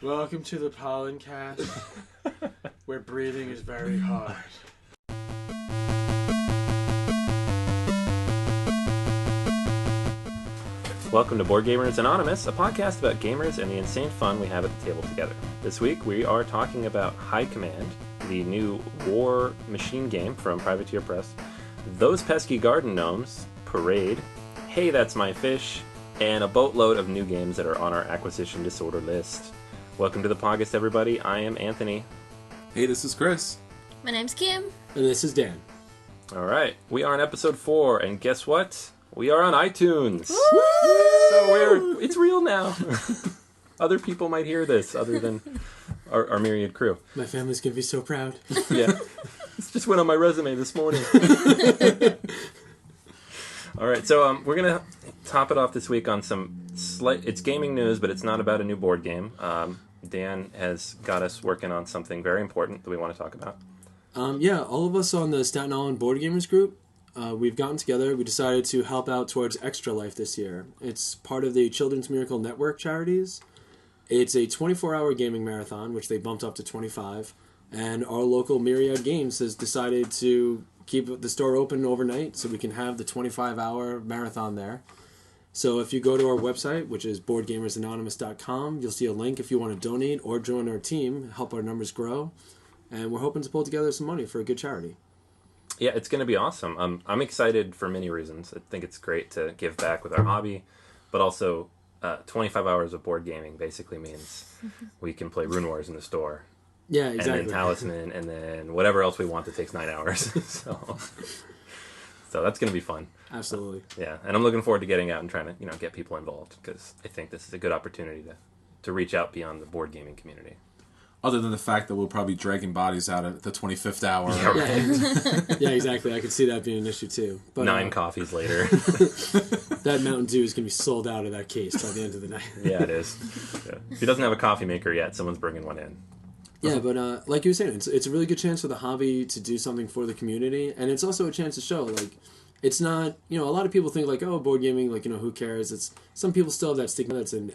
Welcome to the Pollen Cast, where breathing is very hard. Welcome to Board Gamers Anonymous, a podcast about gamers and the insane fun we have at the table together. This week we are talking about High Command, the new Warmachine game from Privateer Press, Those Pesky Garden Gnomes, Parade, Hey That's My Fish, and a boatload of new games that are on our acquisition disorder list. Welcome to the podcast, everybody. I am Anthony. Hey, this is Chris. My name's Kim. And this is Dan. All right, we are on episode 4, and guess what? We are on iTunes. Woo! So it's real now. Other people might hear this, other than our myriad crew. My family's going to be so proud. Yeah. This just went on my resume this morning. All right, so we're going to top it off this week on some it's gaming news, but it's not about a new board game. Dan has got us working on something very important that we want to talk about. Yeah, all of us on the Staten Island Board Gamers group, we've gotten together. We decided to help out towards Extra Life this year. It's part of the Children's Miracle Network charities. It's a 24-hour gaming marathon, which they bumped up to 25. And our local Myriad Games has decided to keep the store open overnight so we can have the 25-hour marathon there. So if you go to our website, which is boardgamersanonymous.com, you'll see a link if you want to donate or join our team, help our numbers grow. And we're hoping to pull together some money for a good charity. Yeah, it's going to be awesome. I'm excited for many reasons. I think it's great to give back with our hobby, but also 25 hours of board gaming basically means we can play Rune Wars in the store. Yeah, exactly. And then Talisman, and then whatever else we want that takes 9 hours. So that's going to be fun. Absolutely. Yeah, and I'm looking forward to getting out and trying to get people involved, because I think this is a good opportunity to reach out beyond the board gaming community. Other than the fact that we'll probably be dragging bodies out at the 25th hour. Yeah, right. Yeah, exactly. I could see that being an issue too. But 9 coffees later. That Mountain Dew is going to be sold out of that case by the end of the night. Yeah, it is. Yeah. If he doesn't have a coffee maker yet, someone's bringing one in. Yeah, but like you were saying, it's a really good chance for the hobby to do something for the community, and it's also a chance to show, like, it's not, a lot of people think, like, oh, board gaming, like, who cares? It's, some people still have that stigma that's an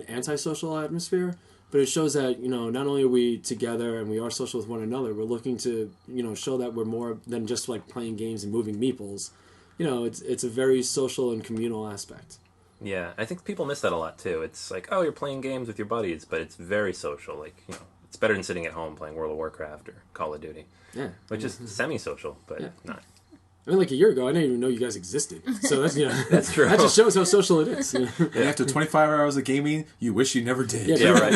antisocial atmosphere, but it shows that, not only are we together and we are social with one another, we're looking to, show that we're more than just, like, playing games and moving meeples. It's a very social and communal aspect. Yeah, I think people miss that a lot, too. It's like, oh, you're playing games with your buddies, but it's very social, like, it's better than sitting at home playing World of Warcraft or Call of Duty. Yeah. Which is semi-social, but not. I mean, like a year ago, I didn't even know you guys existed. So that's, that's true. That just shows how social it is. And after 25 hours of gaming, you wish you never did. Yeah, right.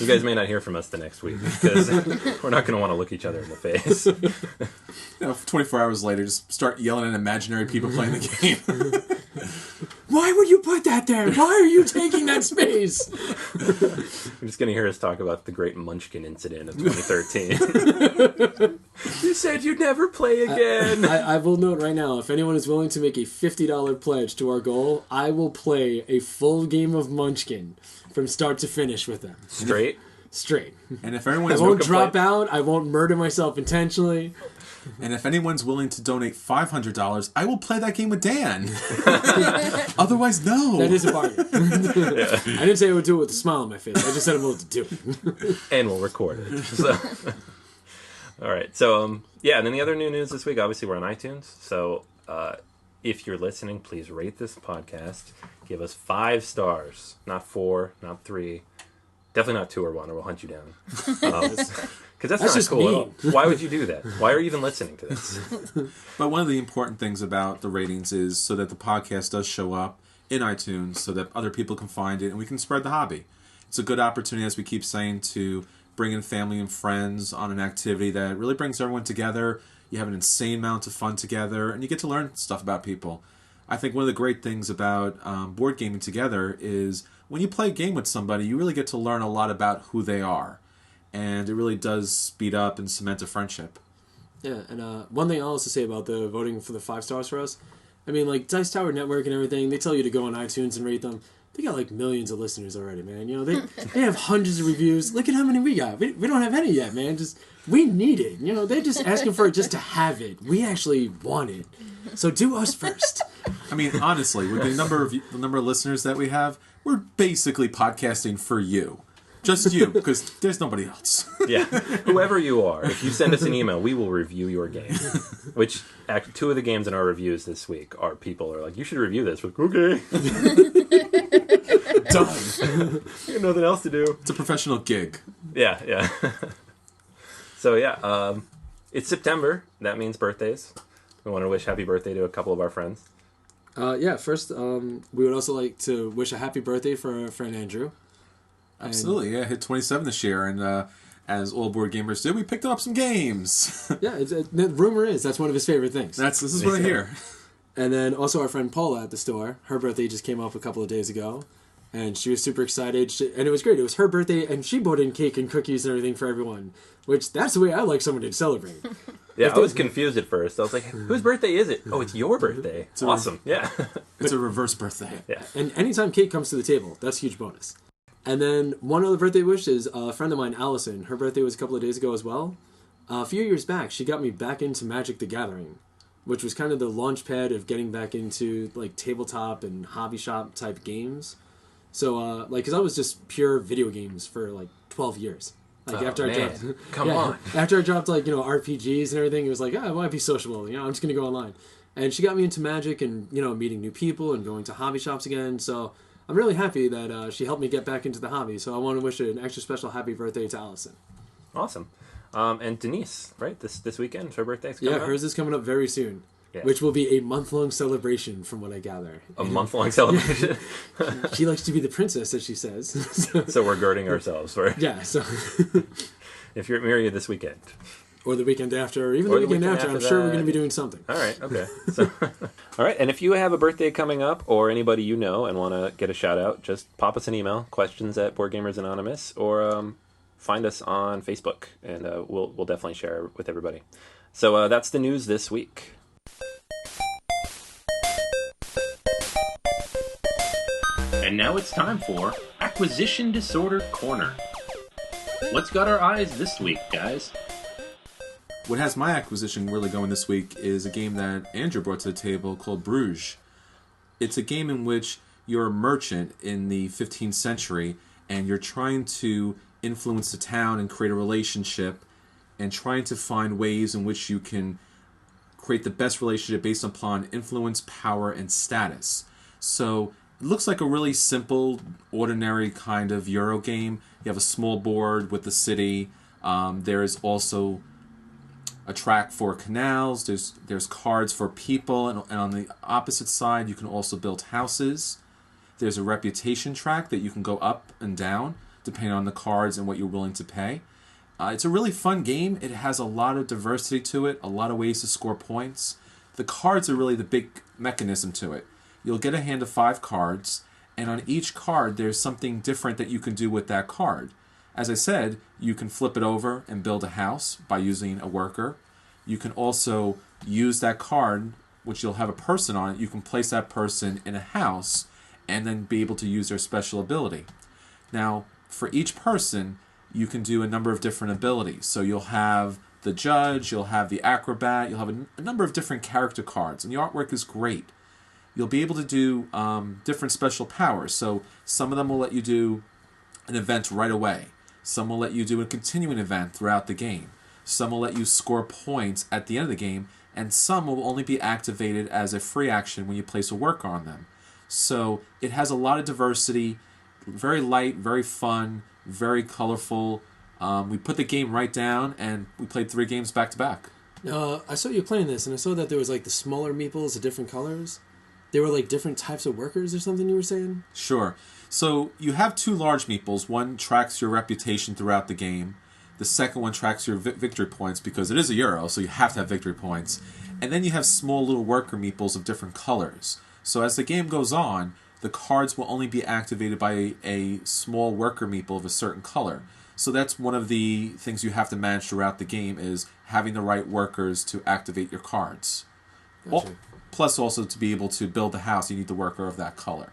You guys may not hear from us the next week, because we're not going to want to look each other in the face. 24 hours later, just start yelling at imaginary people playing the game. Why would you put that there? Why are you taking that space? You're just going to hear us talk about the great Munchkin incident of 2013. You said you'd never play again. I will note right now, if anyone is willing to make a $50 pledge to our goal, I will play a full game of Munchkin from start to finish with them. Straight? Straight. And if everyone's I won't drop out. I won't murder myself intentionally. And if anyone's willing to donate $500, I will play that game with Dan. Otherwise, no. That is a bargain. Yeah. I didn't say I would do it with a smile on my face. I just said I'm willing to do it. And we'll record it. So. All right. So, and then the other new news this week, obviously we're on iTunes. So if you're listening, please rate this podcast. Give us 5 stars. Not 4, not 3. Definitely not 2 or 1, or we'll hunt you down. Because that's not just cool mean. at all. Why would you do that? Why are you even listening to this? But one of the important things about the ratings is so that the podcast does show up in iTunes so that other people can find it and we can spread the hobby. It's a good opportunity, as we keep saying, to bring in family and friends on an activity that really brings everyone together. You have an insane amount of fun together, and you get to learn stuff about people. I think one of the great things about board gaming together is when you play a game with somebody, you really get to learn a lot about who they are. And it really does speed up and cement a friendship. Yeah, and one thing I'll also say about the voting for the 5 stars for us, I mean, like, Dice Tower Network and everything, they tell you to go on iTunes and rate them. They got, like, millions of listeners already, man. They have hundreds of reviews. Look at how many we got. We don't have any yet, man. We need it. They're just asking for it just to have it. We actually want it. So do us first. I mean, honestly, with the number of listeners that we have, we're basically podcasting for you. Just you, because there's nobody else. Yeah, whoever you are, if you send us an email, we will review your game. Which, two of the games in our reviews this week are people are like, you should review this. We're like, okay. Done. You got nothing else to do. It's a professional gig. Yeah. So yeah, it's September. That means birthdays. We want to wish happy birthday to a couple of our friends. First, we would also like to wish a happy birthday for our friend Andrew. Absolutely, yeah. Hit 27 this year, and as all board gamers do, we picked up some games. Yeah, the rumor is that's one of his favorite things. This is what I hear. And then also our friend Paula at the store. Her birthday just came up a couple of days ago, and she was super excited. And it was great. It was her birthday, and she brought in cake and cookies and everything for everyone. Which that's the way I like someone to celebrate. Yeah, I was confused at first. I was like, whose birthday is it? Oh, it's your birthday. It's awesome. Yeah. It's a reverse birthday. Yeah. And anytime cake comes to the table, that's a huge bonus. And then one other birthday wish is a friend of mine, Allison. Her birthday was a couple of days ago as well. A few years back, she got me back into Magic the Gathering, which was kind of the launch pad of getting back into like tabletop and hobby shop type games. So, because I was just pure video games for like 12 years. Like after I dropped, after I dropped like RPGs and everything, it was like I want to be sociable. I'm just gonna go online. And she got me into Magic and meeting new people and going to hobby shops again. So I'm really happy that she helped me get back into the hobby. So I want to wish an extra special happy birthday to Allison. Awesome. And Denise, right? This weekend, her birthday's coming up? Yeah, hers is coming up very soon. Yeah. Which will be a month-long celebration, from what I gather. A month-long celebration? She likes to be the princess, as she says. So we're girding ourselves for it. Yeah, so... If you're at Myria this weekend. Or the weekend after, or even the weekend after. I'm sure we're going to be doing something. All right, okay. So, all right, and if you have a birthday coming up, or anybody you know and want to get a shout-out, just pop us an email, questions@BoardGamersAnonymous, or find us on Facebook, and we'll definitely share with everybody. So that's the news this week. And now it's time for Acquisition Disorder Corner. What's got our eyes this week, guys? What has my acquisition really going this week is a game that Andrew brought to the table called Bruges. It's a game in which you're a merchant in the 15th century, and you're trying to influence the town and create a relationship, and trying to find ways in which you can create the best relationship based upon influence, power, and status. So it looks like a really simple, ordinary kind of Euro game. You have a small board with the city. There is also a track for canals. There's cards for people, and on the opposite side, you can also build houses. There's a reputation track that you can go up and down depending on the cards and what you're willing to pay. It's a really fun game. It has a lot of diversity to it, a lot of ways to score points. The cards are really the big mechanism to it. You'll get a hand of 5 cards, and on each card there's something different that you can do with that card. As I said, you can flip it over and build a house by using a worker. You can also use that card, which you'll have a person on it. You can place that person in a house and then be able to use their special ability. Now, for each person, you can do a number of different abilities. So you'll have the judge, you'll have the acrobat, you'll have a number of different character cards, and the artwork is great. You'll be able to do different special powers. So some of them will let you do an event right away. Some will let you do a continuing event throughout the game. Some will let you score points at the end of the game, and some will only be activated as a free action when you place a worker on them. So it has a lot of diversity, very light, very fun, very colorful. We put the game right down, and we played 3 games back to back. I saw you playing this, and I saw that there was like the smaller meeples of different colors. They were like different types of workers or something you were saying? Sure. So you have 2 large meeples. One tracks your reputation throughout the game. The second one tracks your victory points because it is a Euro, so you have to have victory points. And then you have small little worker meeples of different colors. So as the game goes on, the cards will only be activated by a small worker meeple of a certain color. So that's one of the things you have to manage throughout the game is having the right workers to activate your cards. Gotcha. Plus also to be able to build the house, you need the worker of that color.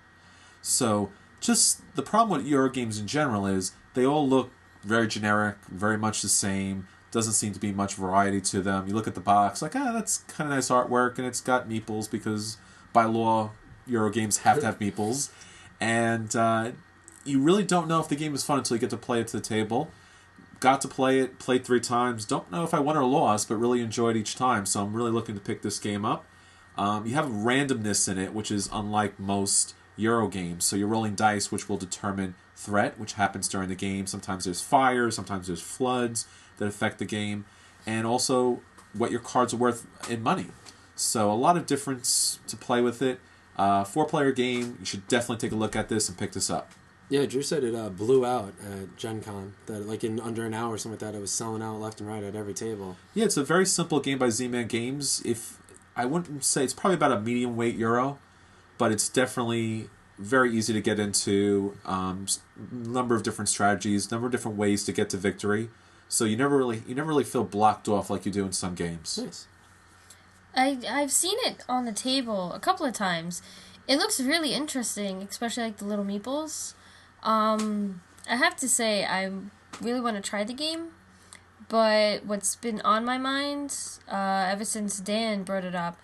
So just the problem with Euro games in general is they all look very generic, very much the same. Doesn't seem to be much variety to them. You look at the box, like, that's kind of nice artwork, and it's got meeples because by law, Euro games have to have meeples. And you really don't know if the game is fun until you get to play it to the table. Got to play it, played 3 times. Don't know if I won or lost, but really enjoyed each time. So I'm really looking to pick this game up. You have randomness in it, which is unlike most Euro games. So you're rolling dice, which will determine threat, which happens during the game. Sometimes there's fire, sometimes there's floods that affect the game, and also what your cards are worth in money. So a lot of difference to play with it. 4-player game. You should definitely take a look at this and pick this up. Yeah, Drew said it blew out at Gen Con. That like in under an hour or something like that, it was selling out left and right at every table. Yeah, it's a very simple game by Z-Man Games. I wouldn't say it's probably about a medium weight Euro, but it's definitely very easy to get into. Number of different strategies, number of different ways to get to victory. So you never really feel blocked off like you do in some games. Nice. I've seen it on the table a couple of times. It looks really interesting, especially like the little meeples. I have to say I really want to try the game, but what's been on my mind ever since Dan brought it up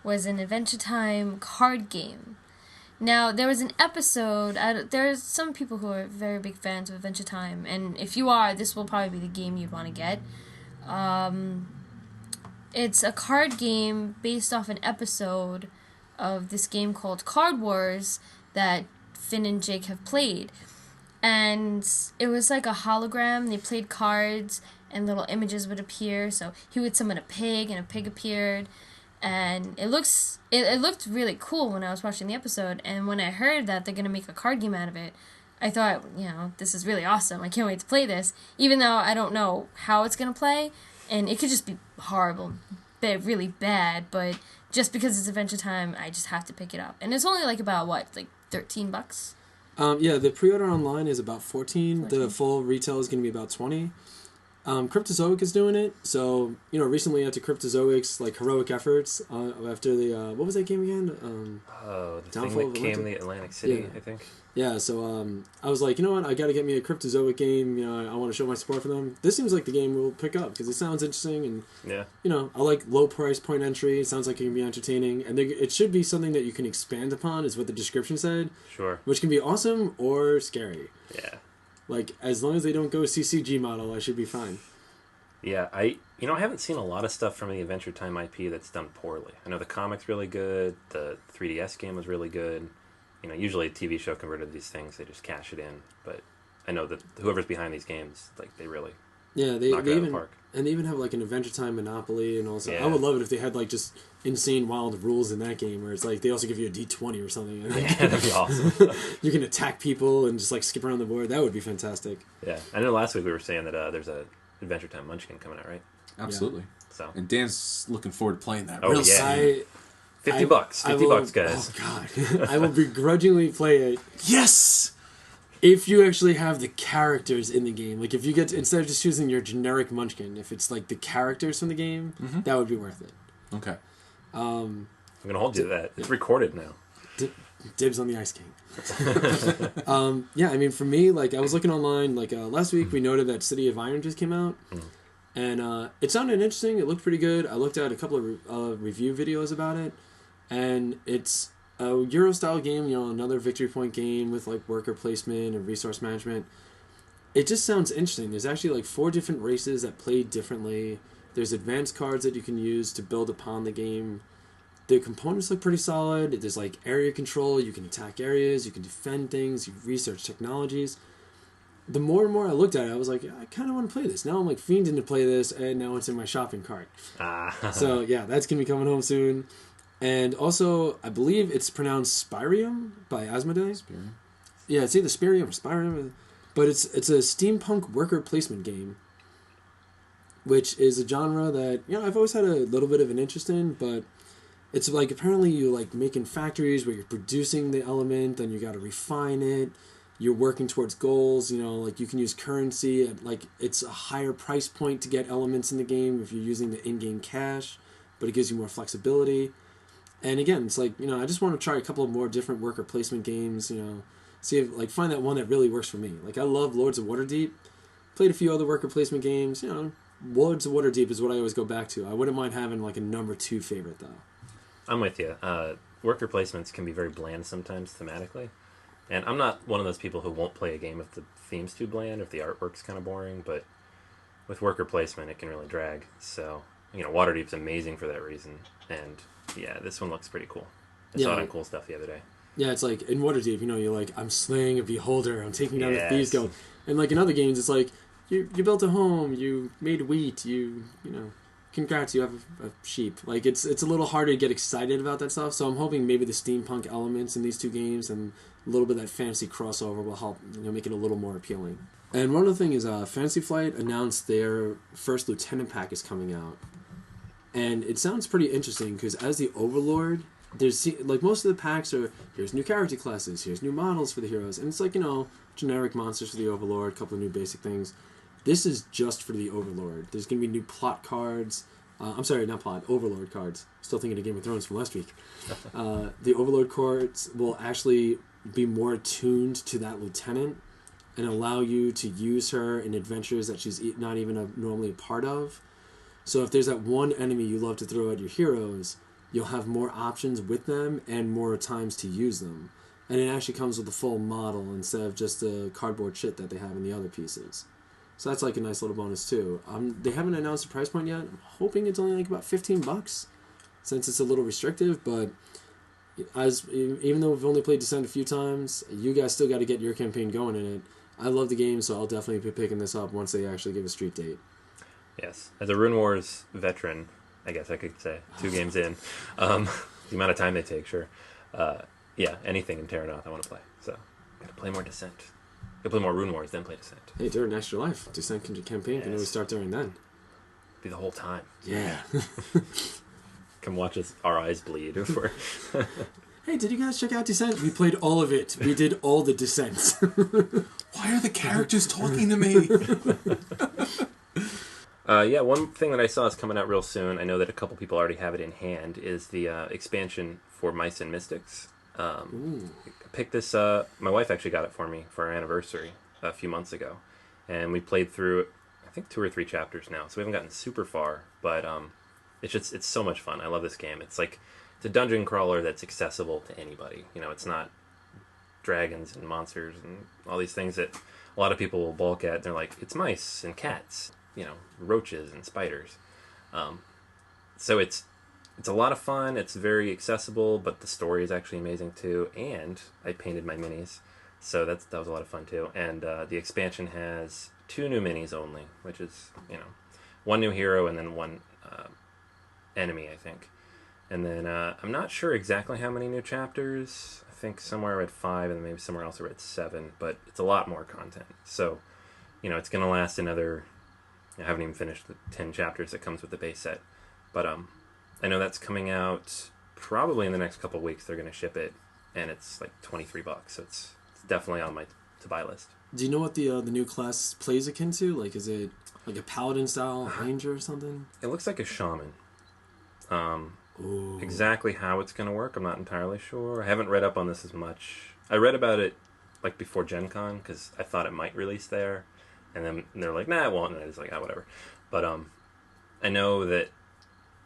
was an Adventure Time card game. Now, there was an episode, there's some people who are very big fans of Adventure Time, and if you are, this will probably be the game you'd want to get. It's a card game based off an episode of this game called Card Wars that Finn and Jake have played. And it was like a hologram. They played cards and little images would appear. So he would summon a pig and a pig appeared. And it looked really cool when I was watching the episode. And when I heard that they're going to make a card game out of it, I thought, this is really awesome. I can't wait to play this. Even though I don't know how it's going to play. And it could just be horrible, really bad. But just because it's Adventure Time, I just have to pick it up. And it's only like about, $13? Yeah, the pre-order online is about 14. The full retail is going to be about 20. Cryptozoic is doing it. So, recently after Cryptozoic's heroic efforts, after the what was that game again? The Downfall thing of that came Atlantic? the Atlantic City, Yeah. I think. Yeah, so I was like, you know what, I got to get me a Cryptozoic game. I want to show my support for them. This seems like the game we'll pick up because it sounds interesting and Yeah. I like low price point entry. It sounds like it can be entertaining, and it should be something that you can expand upon, is what the description said. Sure. Which can be awesome or scary. Yeah. As long as they don't go CCG model, I should be fine. Yeah, I haven't seen a lot of stuff from the Adventure Time IP that's done poorly. I know the comic's really good, the 3DS game was really good. Usually a TV show converted these things, they just cash it in. But I know that whoever's behind these games, they really knock it out of the park. And they even have an Adventure Time Monopoly and also. Yeah. I would love it if they had just insane wild rules in that game where it's they also give you a D20 or something. Yeah, that'd be awesome. You can attack people and just skip around the board. That would be fantastic. Yeah, I know last week we were saying that there's a Adventure Time Munchkin coming out, right? Absolutely. Yeah. So. And Dan's looking forward to playing that. Oh, real yeah. soon. $50. $50, guys. Oh, God. I will begrudgingly play it. Yes! If you actually have the characters in the game. If you get, instead of just choosing your generic Munchkin, if it's the characters from the game, that would be worth it. Okay. I'm going to hold you to that. It's recorded now. Dibs on the Ice King. Yeah, for me, I was looking online, last week we noted that City of Iron just came out. And it sounded interesting. It looked pretty good. I looked at a couple of review videos about it. And it's a Euro-style game, another victory point game with worker placement and resource management. It just sounds interesting. There's actually 4 different races that play differently. There's advanced cards that you can use to build upon the game. The components look pretty solid. There's area control. You can attack areas. You can defend things. You research technologies. The more and more I looked at it, I was I kind of want to play this. Now I'm fiending to play this, and now it's in my shopping cart. So yeah, that's going to be coming home soon. And also, I believe it's pronounced Spirium by Asmodee. Spirium. Yeah, it's either Spirium or Spirium. But it's a steampunk worker placement game, which is a genre that I've always had a little bit of an interest in, but it's apparently you making factories where you're producing the element, then you got to refine it. You're working towards goals, you can use currency at it's a higher price point to get elements in the game if you're using the in-game cash, but it gives you more flexibility. And again, it's I just want to try a couple of more different worker placement games, see if find that one that really works for me. I love Lords of Waterdeep. Played a few other worker placement games, Lords of Waterdeep is what I always go back to. I wouldn't mind having a number 2 favorite though. I'm with you. Worker placements can be very bland sometimes thematically. And I'm not one of those people who won't play a game if the theme's too bland or if the artwork's kind of boring, but with worker placement, it can really drag. So, Waterdeep's amazing for that reason. And, yeah, this one looks pretty cool. I saw it on Cool Stuff the other day. Yeah, it's like, in Waterdeep, you're like, I'm slaying a beholder, I'm taking down the Thieves Guild. And, like, in other games, it's like, you built a home, you made wheat, congrats, you have a sheep. Like, it's a little harder to get excited about that stuff, so I'm hoping maybe the steampunk elements in these two games and a little bit of that fantasy crossover will help, make it a little more appealing. And one other thing is, Fantasy Flight announced their first Lieutenant pack is coming out. And it sounds pretty interesting, because as the Overlord, there's, like, most of the packs are, here's new character classes, here's new models for the heroes, and it's like, generic monsters for the Overlord, a couple of new basic things. This is just for the Overlord. There's going to be new plot cards. I'm sorry, not plot, Overlord cards. Still thinking of Game of Thrones from last week. The Overlord cards will actually be more attuned to that lieutenant and allow you to use her in adventures that she's not even normally a part of. So if there's that one enemy you love to throw at your heroes, you'll have more options with them and more times to use them. And it actually comes with a full model instead of just the cardboard shit that they have in the other pieces. So that's like a nice little bonus too. They haven't announced the price point yet. I'm hoping it's only like about $15 since it's a little restrictive, but even though we've only played Descent a few times, you guys still got to get your campaign going in it. I love the game, so I'll definitely be picking this up once they actually give a street date. Yes. As a Rune Wars veteran, I guess I could say, 2 games in, the amount of time they take, sure. Yeah, anything in Terranoth I want to play. So, got to play more Descent. Got to play more Rune Wars, then play Descent. Hey, during Extra Life, Descent campaign can always start during then. Be the whole time. Yeah. Come watch our eyes bleed. Hey, did you guys check out Descent? We played all of it. We did all the Descents. Why are the characters talking to me? Yeah, one thing that I saw is coming out real soon. I know that a couple people already have it in hand. Is the expansion for Mice and Mystics. Picked this. My wife actually got it for me for our anniversary a few months ago, and we played through, I think, 2 or 3 chapters now. So we haven't gotten super far, but it's so much fun. I love this game. It's a dungeon crawler that's accessible to anybody. It's not dragons and monsters and all these things that a lot of people will balk at. They're like, it's mice and cats, roaches and spiders. So it's a lot of fun. It's very accessible, but the story is actually amazing too. And I painted my minis, so that was a lot of fun too. And the expansion has 2 new minis only, which is 1 new hero and then 1 enemy, I think. And then I'm not sure exactly how many new chapters. I think somewhere I read 5, and then maybe somewhere else I read 7. But it's a lot more content. So it's going to last another. I haven't even finished the 10 chapters that comes with the base set, but I know that's coming out probably in the next couple of weeks. They're going to ship it, and it's like $23, so it's definitely on my to-buy list. Do you know what the new class plays akin to? Like, is it like a paladin style ranger or something? It looks like a shaman. Exactly how it's going to work, I'm not entirely sure. I haven't read up on this as much. I read about it like before Gen Con because I thought it might release there, and then they're like, nah, it won't, and I was like, whatever. But I know that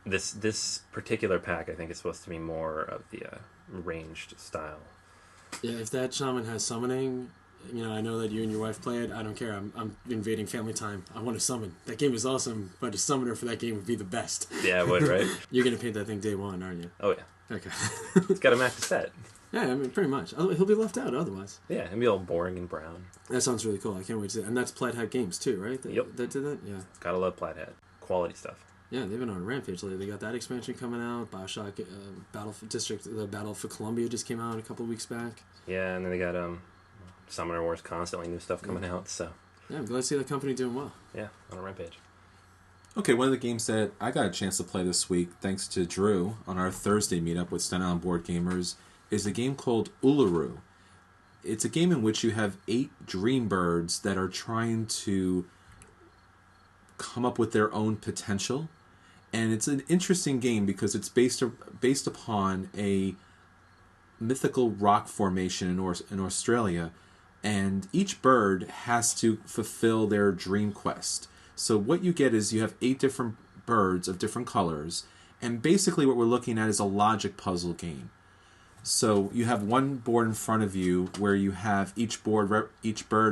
this particular pack, I think, is supposed to be more of the ranged style. Yeah, if that shaman has summoning, I know that you and your wife play it. I don't care. I'm invading family time. I want to summon. That game is awesome, but a summoner for that game would be the best. Yeah, it would, right? You're going to paint that thing day 1, aren't you? Oh, yeah. Okay. It's got to match the set. Yeah, I mean, pretty much. He'll be left out otherwise. Yeah, he'll be all boring and brown. That sounds really cool. I can't wait to see it. And that's Plaid Hat Games, too, right? Yep. That did that? Yeah. Gotta love Plaid Hat. Quality stuff. Yeah, they've been on a rampage lately. They got that expansion coming out. BioShock the Battle for Columbia just came out a couple of weeks back. Yeah, and then they got Summoner Wars, constantly new stuff coming out, so... Yeah, I'm glad to see the company doing well. Yeah, on a rampage. Okay, one of the games that I got a chance to play this week, thanks to Drew, on our Thursday meetup with Staten Island Board Gamers, is a game called Uluru. It's a game in which you have 8 dream birds that are trying to come up with their own potential. And it's an interesting game because it's based upon a mythical rock formation in Australia, and each bird has to fulfill their dream quest. So what you get is you have 8 different birds of different colors, and basically what we're looking at is a logic puzzle game. So you have one board in front of you where you have each bird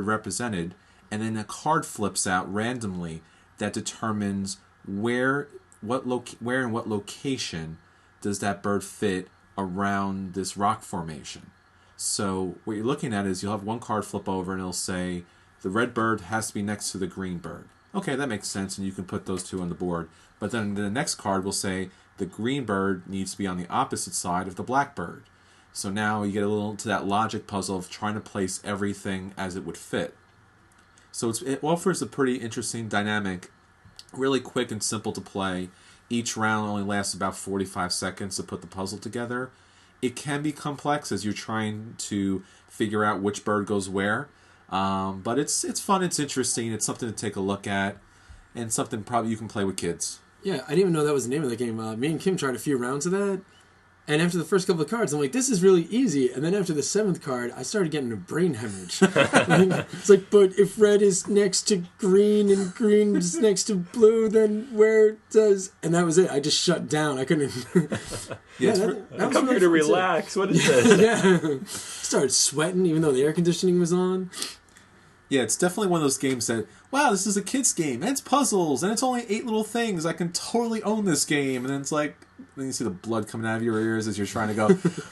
represented, and then a card flips out randomly that determines where and what location does that bird fit around this rock formation. So what you're looking at is you'll have one card flip over and it'll say the red bird has to be next to the green bird. Okay, that makes sense, and you can put those two on the board. But then the next card will say the green bird needs to be on the opposite side of the black bird. So now you get a little into that logic puzzle of trying to place everything as it would fit. So it offers a pretty interesting dynamic, really quick and simple to play. Each round only lasts about 45 seconds to put the puzzle together. It can be complex as you're trying to figure out which bird goes where. But it's fun, it's interesting, it's something to take a look at, and something probably you can play with kids. Yeah, I didn't even know that was the name of the game. Me and Kim tried a few rounds of that, and after the first couple of cards, I'm like, this is really easy. And then after the 7th card, I started getting a brain hemorrhage. It's like, but if red is next to green and green is next to blue, then where does... And that was it. I just shut down. I couldn't... I'm coming here to relax. What is this? Yeah. Started sweating even though the air conditioning was on. Yeah, it's definitely one of those games that, wow, this is a kid's game, and it's puzzles, and it's only 8 little things. I can totally own this game. And then it's like, then you see the blood coming out of your ears as you're trying to go,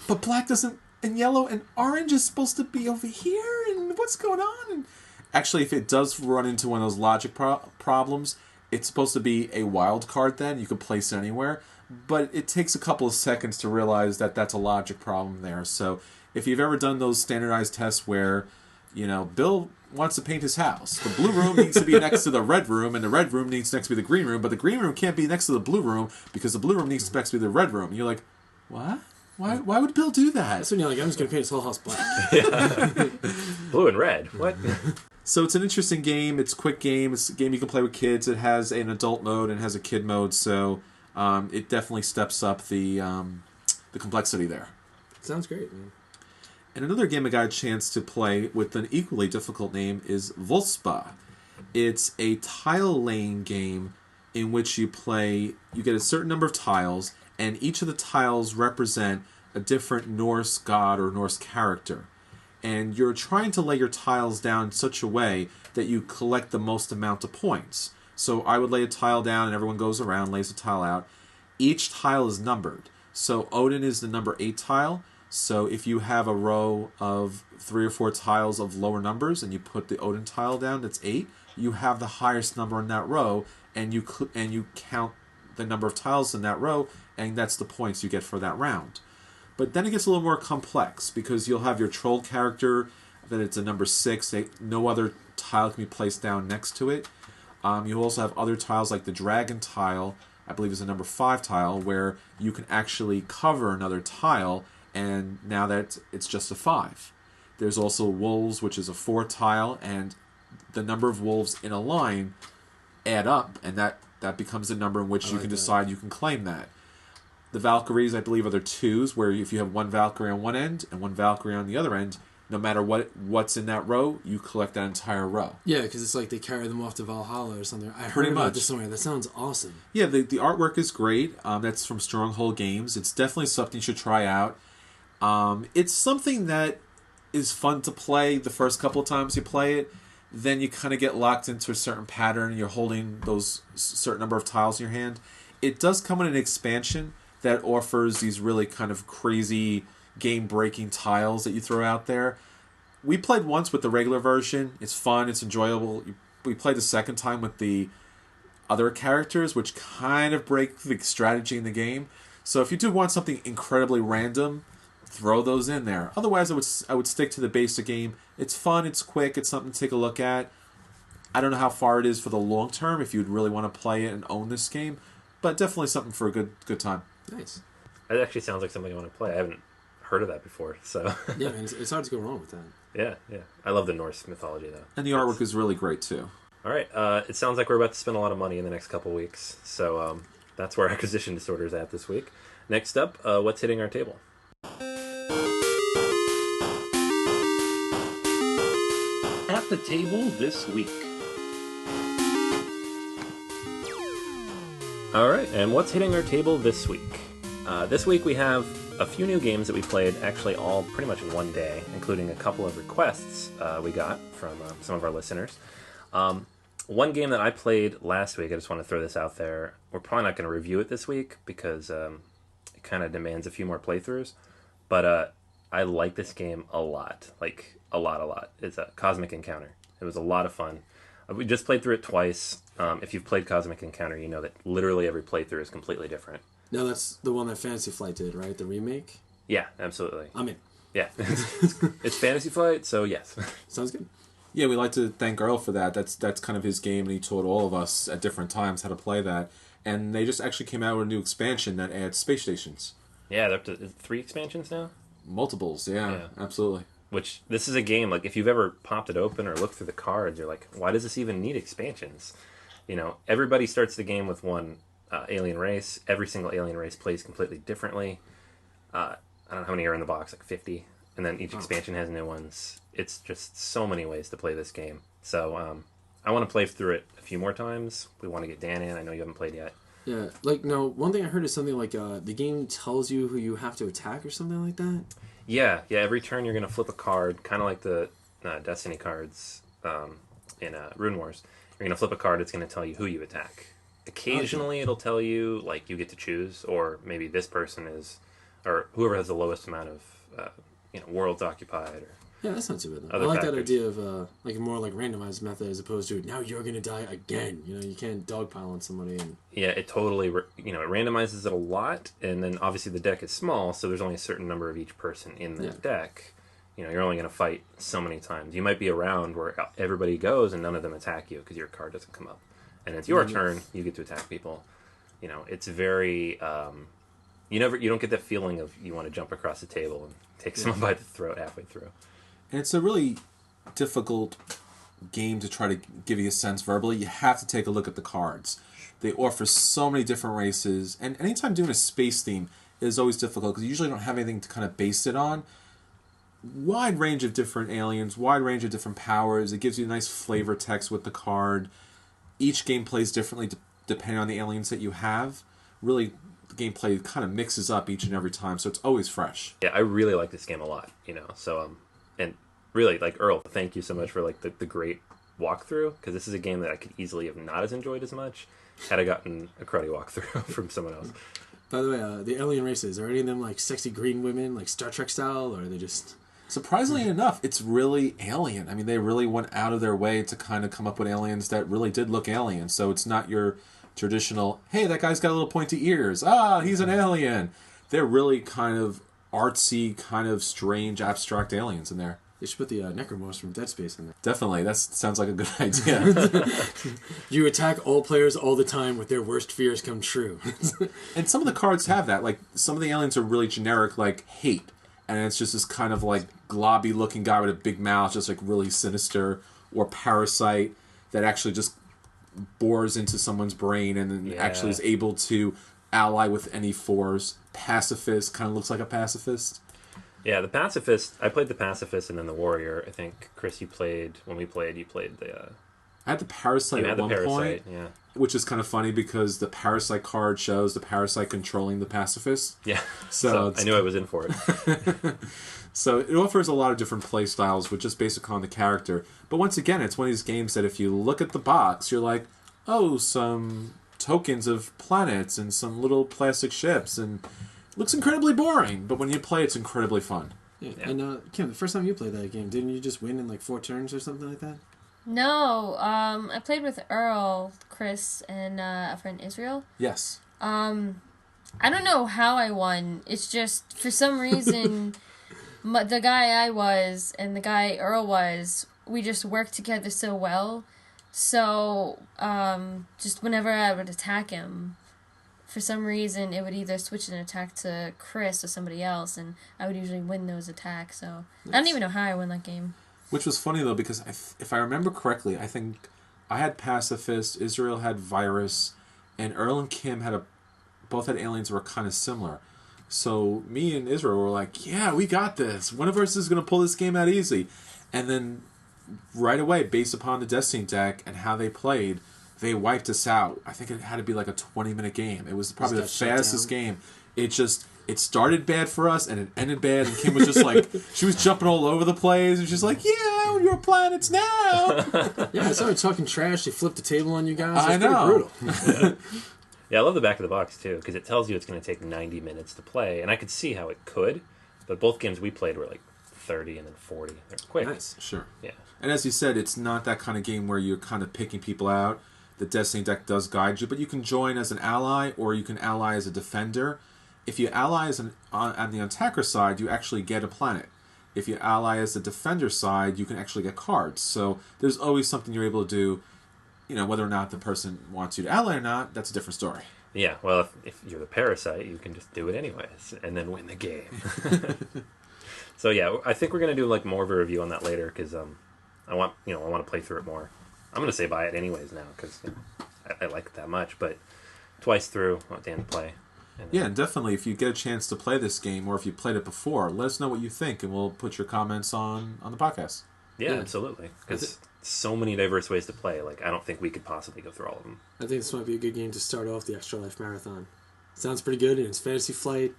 but black doesn't, and yellow and orange is supposed to be over here, and what's going on? And actually, if it does run into one of those logic problems, it's supposed to be a wild card then. You can place it anywhere. But it takes a couple of seconds to realize that that's a logic problem there. So if you've ever done those standardized tests where, you know, Bill wants to paint his house. The blue room needs to be next to the red room, and the red room needs next to be the green room, but the green room can't be next to the blue room because the blue room needs next to be the red room. And you're like, what? Why would Bill do that? That's when you're like, I'm just going to paint his whole house black. Blue and red. What? So it's an interesting game. It's a quick game. It's a game you can play with kids. It has an adult mode and has a kid mode, so it definitely steps up the complexity there. Sounds great, man. And another game I got a chance to play with an equally difficult name is Volspa. It's a tile laying game in which you get a certain number of tiles, and each of the tiles represent a different Norse god or Norse character. And you're trying to lay your tiles down in such a way that you collect the most amount of points. So I would lay a tile down and everyone goes around, lays a tile out. Each tile is numbered. So Odin is the number 8 tile. So if you have a row of 3 or 4 tiles of lower numbers and you put the Odin tile down, that's 8, you have the highest number in that row, and you count the number of tiles in that row, and that's the points you get for that round. But then it gets a little more complex because you'll have your troll character that it's a number 6. No other tile can be placed down next to it. You also have other tiles like the dragon tile, I believe is a number 5 tile, where you can actually cover another tile, and now that it's just a 5. There's also wolves, which is a 4 tile, and the number of wolves in a line add up, and that becomes a number in which you can decide you can claim that. The Valkyries, I believe, are the 2s, where if you have one Valkyrie on one end and one Valkyrie on the other end, no matter what's in that row, you collect that entire row. Yeah, because it's like they carry them off to Valhalla or something. I Pretty heard much. about this somewhere. That sounds awesome. Yeah, the artwork is great. That's from Stronghold Games. It's definitely something you should try out. It's something that is fun to play the first couple of times you play it. Then you kind of get locked into a certain pattern. You're holding those certain number of tiles in your hand. It does come in an expansion that offers these really kind of crazy game-breaking tiles that you throw out there. We played once with the regular version. It's fun. It's enjoyable. We played the second time with the other characters, which kind of break the strategy in the game. So if you do want something incredibly random, throw those in there. Otherwise, I would stick to the basic game. It's fun. It's quick. It's something to take a look at. I don't know how far it is for the long term if you'd really want to play it and own this game, but definitely something for a good time. Nice. It actually sounds like something I want to play. I haven't heard of that before, so... Yeah, man, it's hard to go wrong with that. Yeah. I love the Norse mythology, though. And the artwork is really great, too. All right. It sounds like we're about to spend a lot of money in the next couple weeks, so that's where acquisition disorder is at this week. Next up, what's hitting our table? At the table this week. All right, and what's hitting our table this week? This week we have a few new games that we played, actually all pretty much in one day, including a couple of requests we got from some of our listeners. One game that I played last week, I just want to throw this out there. We're probably not going to review it this week because it kind of demands a few more playthroughs. But I like this game a lot. Like, a lot. It's a Cosmic Encounter. It was a lot of fun. We just played through it twice. If you've played Cosmic Encounter, you know that literally every playthrough is completely different. No, that's the one that Fantasy Flight did, right? The remake? Yeah, absolutely. I'm in. Yeah. It's Fantasy Flight, so yes. Sounds good. Yeah, we like to thank Earl for that. That's kind of his game, and he taught all of us at different times how to play that. And they just actually came out with a new expansion that adds space stations. Yeah, they're up to 3 expansions now? Multiples, yeah. Absolutely. Which, this is a game, like, if you've ever popped it open or looked through the cards, you're like, why does this even need expansions? You know, everybody starts the game with one alien race. Every single alien race plays completely differently. I don't know how many are in the box, like 50. And then each expansion has new ones. It's just so many ways to play this game. So I want to play through it a few more times. We want to get Dan in. I know you haven't played yet. Yeah, like, no, one thing I heard is something like the game tells you who you have to attack or something like that. Yeah. Every turn you're going to flip a card, kind of like the Destiny cards in Rune Wars. You're going to flip a card, it's going to tell you who you attack. Occasionally it'll tell you, like, you get to choose, or maybe this person is, or whoever has the lowest amount of worlds occupied, or Yeah, that's not too bad. I other like factors. that idea of like a more like randomized method as opposed to now you're gonna die again. You know, you can't dogpile on somebody. And Yeah, it totally, it randomizes it a lot, and then obviously the deck is small, so there's only a certain number of each person in the deck. You know, you're only going to fight so many times. You might be around where everybody goes and none of them attack you because your card doesn't come up. And it's your turn, you get to attack people. You know, it's very, you don't get that feeling of you want to jump across the table and take someone by the throat halfway through. And it's a really difficult game to try to give you a sense verbally. You have to take a look at the cards. They offer so many different races, and anytime doing a space theme is always difficult because you usually don't have anything to kind of base it on. Wide range of different aliens, wide range of different powers. It gives you a nice flavor text with the card. Each game plays differently depending on the aliens that you have. Really, the gameplay kind of mixes up each and every time, so it's always fresh. Yeah, I really like this game a lot, so, and really, like, Earl, thank you so much for, like, the great walkthrough, because this is a game that I could easily have not as enjoyed as much had I gotten a cruddy walkthrough from someone else. by the way, the alien races, are any of them like sexy green women, like Star Trek style, or are they just... Surprisingly enough, it's really alien. I mean, they really went out of their way to kind of come up with aliens that really did look alien. So it's not your traditional, hey, that guy's got a little pointy ears. Ah, he's an alien. They're really kind of artsy, kind of strange, abstract aliens in there. They should put the Necromorphs from Dead Space in there. Definitely. That sounds like a good idea. You attack all players all the time with their worst fears come true. And some of the cards have that. Like, some of the aliens are really generic, like hate. And it's just this kind of like globby looking guy with a big mouth, just like really sinister. Or Parasite that actually just bores into someone's brain and then actually is able to ally with any fours. Pacifist kind of looks like a pacifist. Yeah, the Pacifist, I played the Pacifist and then the Warrior. I think, Chris, you played the... I had the Parasite at one point, yeah. which is kind of funny because the Parasite card shows the Parasite controlling the Pacifist. Yeah, so I knew I was in for it. So it offers a lot of different play styles with just basic on the character. But once again, it's one of these games that if you look at the box, you're like, oh, some tokens of planets and some little plastic ships, and it looks incredibly boring. But when you play, it's incredibly fun. Yeah. And Kim, the first time you played that game, didn't you just win in like 4 turns or something like that? No, I played with Earl, Chris, and a friend Israel. Yes. I don't know how I won. It's just, for some reason, the guy I was and the guy Earl was, we just worked together so well. So, just whenever I would attack him, for some reason, it would either switch an attack to Chris or somebody else, and I would usually win those attacks. So, I don't even know how I won that game. Which was funny, though, because if I remember correctly, I think I had Pacifist, Israel had Virus, and Earl and Kim both had aliens that were kind of similar. So me and Israel were like, yeah, we got this. One of us is going to pull this game out easy. And then right away, based upon the Destiny deck and how they played, they wiped us out. I think it had to be like a 20-minute game. It was probably the fastest game. It just it started bad for us and it ended bad, and Kim was just like, she was jumping all over the place, and she's like, yeah, your planets now. Yeah, I started talking trash. They flipped the table on you guys. I know. Pretty brutal. Yeah, I love the back of the box, too, because it tells you it's going to take 90 minutes to play, and I could see how it could, but both games we played were like 30 and then 40. They're quick. Nice. Sure. Yeah. And as you said, it's not that kind of game where you're kind of picking people out. The Destiny deck does guide you, but you can join as an ally or you can ally as a defender. If you ally as on the attacker side, you actually get a planet. If you ally as the defender side, you can actually get cards. So there's always something you're able to do. You know, whether or not the person wants you to ally or not, that's a different story. Yeah, well, if you're the parasite, you can just do it anyways and then win the game. So yeah, I think we're gonna do like more of a review on that later because I want to play through it more. I'm gonna say buy it anyways now because I like it that much. But twice through, I want Dan to play. Yeah, and definitely if you get a chance to play this game or if you played it before, let us know what you think and we'll put your comments on the podcast. Yeah, absolutely. Because so many diverse ways to play. Like I don't think we could possibly go through all of them. I think this might be a good game to start off the Extra Life Marathon. Sounds pretty good, and it's Fantasy Flight.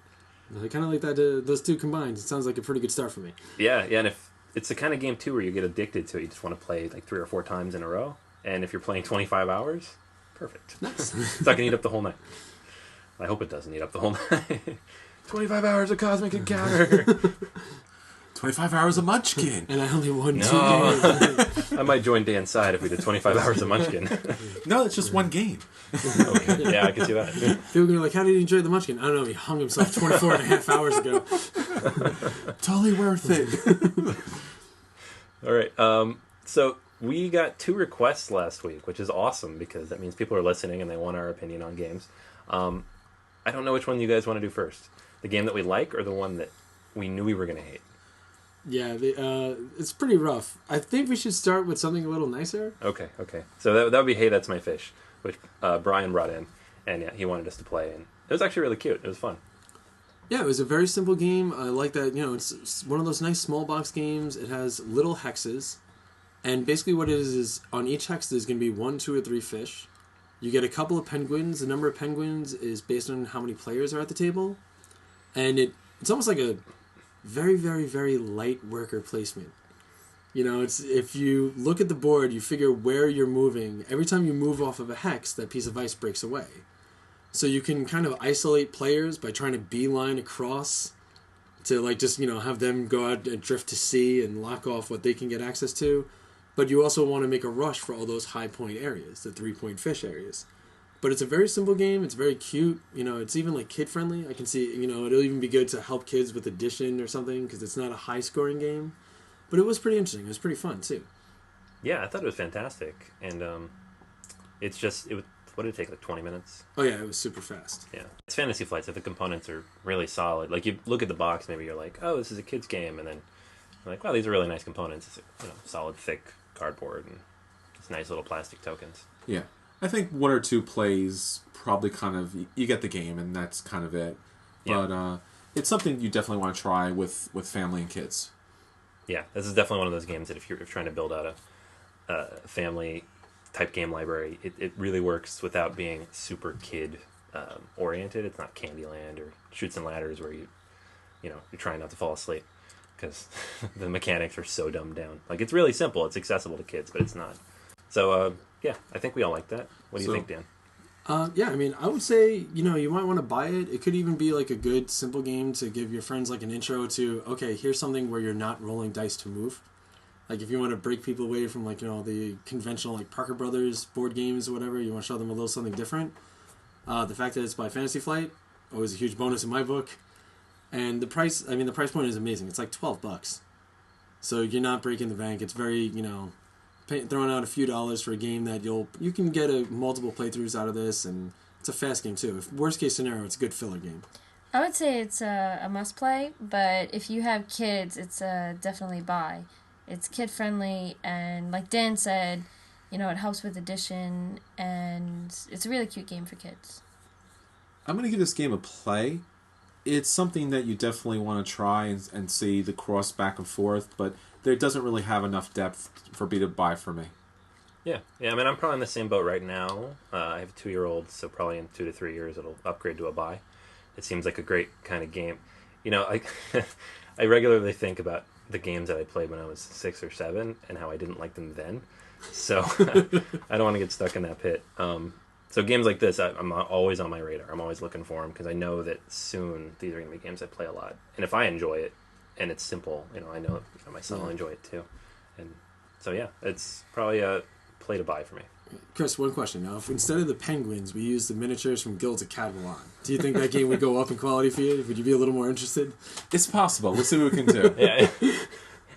I kind of like that. Those two combined, it sounds like a pretty good start for me. Yeah, and if it's the kind of game too where you get addicted to it, you just want to play like 3 or 4 times in a row. And if you're playing 25 hours, perfect. Nice. It's not gonna eat up the whole night. I hope it doesn't eat up the whole night. 25 hours of Cosmic Encounter. 25 hours of Munchkin. And I only won 2 games. I might join Dan's side if we did 25 hours of Munchkin. No, it's just one game. Okay. Yeah, I can see that. People are going to be like, how did he enjoy the Munchkin? I don't know, he hung himself 24 and a half hours ago. Totally worth it. All right. So we got 2 requests last week, which is awesome because that means people are listening and they want our opinion on games. I don't know which one you guys want to do first. The game that we like or the one that we knew we were going to hate? Yeah, it's pretty rough. I think we should start with something a little nicer. Okay. So that would be Hey, That's My Fish, which Brian brought in. And yeah, he wanted us to play. And it was actually really cute. It was fun. Yeah, it was a very simple game. I like that, it's one of those nice small box games. It has little hexes. And basically what it is on each hex there's going to be 1, 2, or 3 fish. You get a couple of penguins. The number of penguins is based on how many players are at the table. And it's almost like a very, very, very light worker placement. It's if you look at the board, you figure where you're moving. Every time you move off of a hex, that piece of ice breaks away. So you can kind of isolate players by trying to beeline across to have them go out and drift to sea and lock off what they can get access to. But you also want to make a rush for all those high point areas, the 3-point fish areas. But it's a very simple game. It's very cute. It's even kid friendly. I can see, it'll even be good to help kids with addition or something because it's not a high scoring game. But it was pretty interesting. It was pretty fun too. Yeah, I thought it was fantastic. And what did it take, 20 minutes? Oh yeah, it was super fast. Yeah. It's Fantasy Flight, so the components are really solid. Like you look at the box, maybe you're like, oh, this is a kid's game. And then you're like, wow, these are really nice components. It's solid, thick cardboard and just nice little plastic tokens. Yeah. I think 1 or 2 plays probably kind of, you get the game and that's kind of it. Yeah. But it's something you definitely want to try with family and kids. Yeah, this is definitely one of those games that if you're trying to build out a family type game library, it really works without being super kid oriented. It's not Candyland or Chutes and Ladders where you're trying not to fall asleep because the mechanics are so dumbed down. It's really simple. It's accessible to kids, but it's not. So yeah, I think we all like that. What do you think, Dan? Yeah, I would say, you might want to buy it. It could even be a good, simple game to give your friends an intro to, okay, here's something where you're not rolling dice to move. If you want to break people away from, the conventional, Parker Brothers board games or whatever, you want to show them a little something different. The fact that it's by Fantasy Flight, always a huge bonus in my book. And the price point is amazing. It's $12. So you're not breaking the bank. It's very, throwing out a few dollars for a game that you can get multiple playthroughs out of this, and it's a fast game too. If worst case scenario, it's a good filler game. I would say it's a must play, but if you have kids, it's definitely buy. It's kid friendly, and like Dan said, it helps with addition, and it's a really cute game for kids. I'm going to give this game a play. It's something that you definitely want to try and see the cross back and forth, but there doesn't really have enough depth for me to buy for me. Yeah. I'm probably in the same boat right now. I have a 2-year-old, so probably in 2 to 3 years it'll upgrade to a buy. it seems like a great kind of game. You know, I regularly think about the games that I played when I was 6 or 7 and how I didn't like them then. So I don't want to get stuck in that pit. So games like this, I'm always on my radar. I'm always looking for them because I know that soon these are going to be games I play a lot. And if I enjoy it and it's simple, I know my son will enjoy it too. And so yeah, it's probably a play to buy for me. Chris, one question. Now, if instead of the penguins, we use the miniatures from Guilds of Catalan, do you think that game would go up in quality for you? Would you be a little more interested? It's possible. We'll see what we can do. Yeah.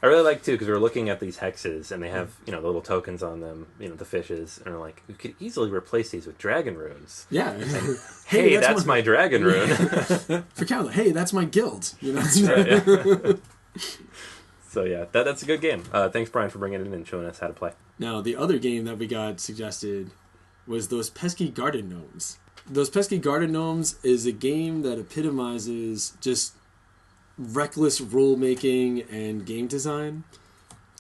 I really like too because we're looking at these hexes and they have the little tokens on them, the fishes, and we're like, we could easily replace these with dragon runes. Yeah. And, hey, that's my dragon rune. For Catalan, hey, that's my guild. That's right, yeah. So yeah, that's a good game. Thanks, Brian, for bringing it in and showing us how to play. Now, the other game that we got suggested was Those Pesky Garden Gnomes. Those Pesky Garden Gnomes is a game that epitomizes just reckless rule making and game design.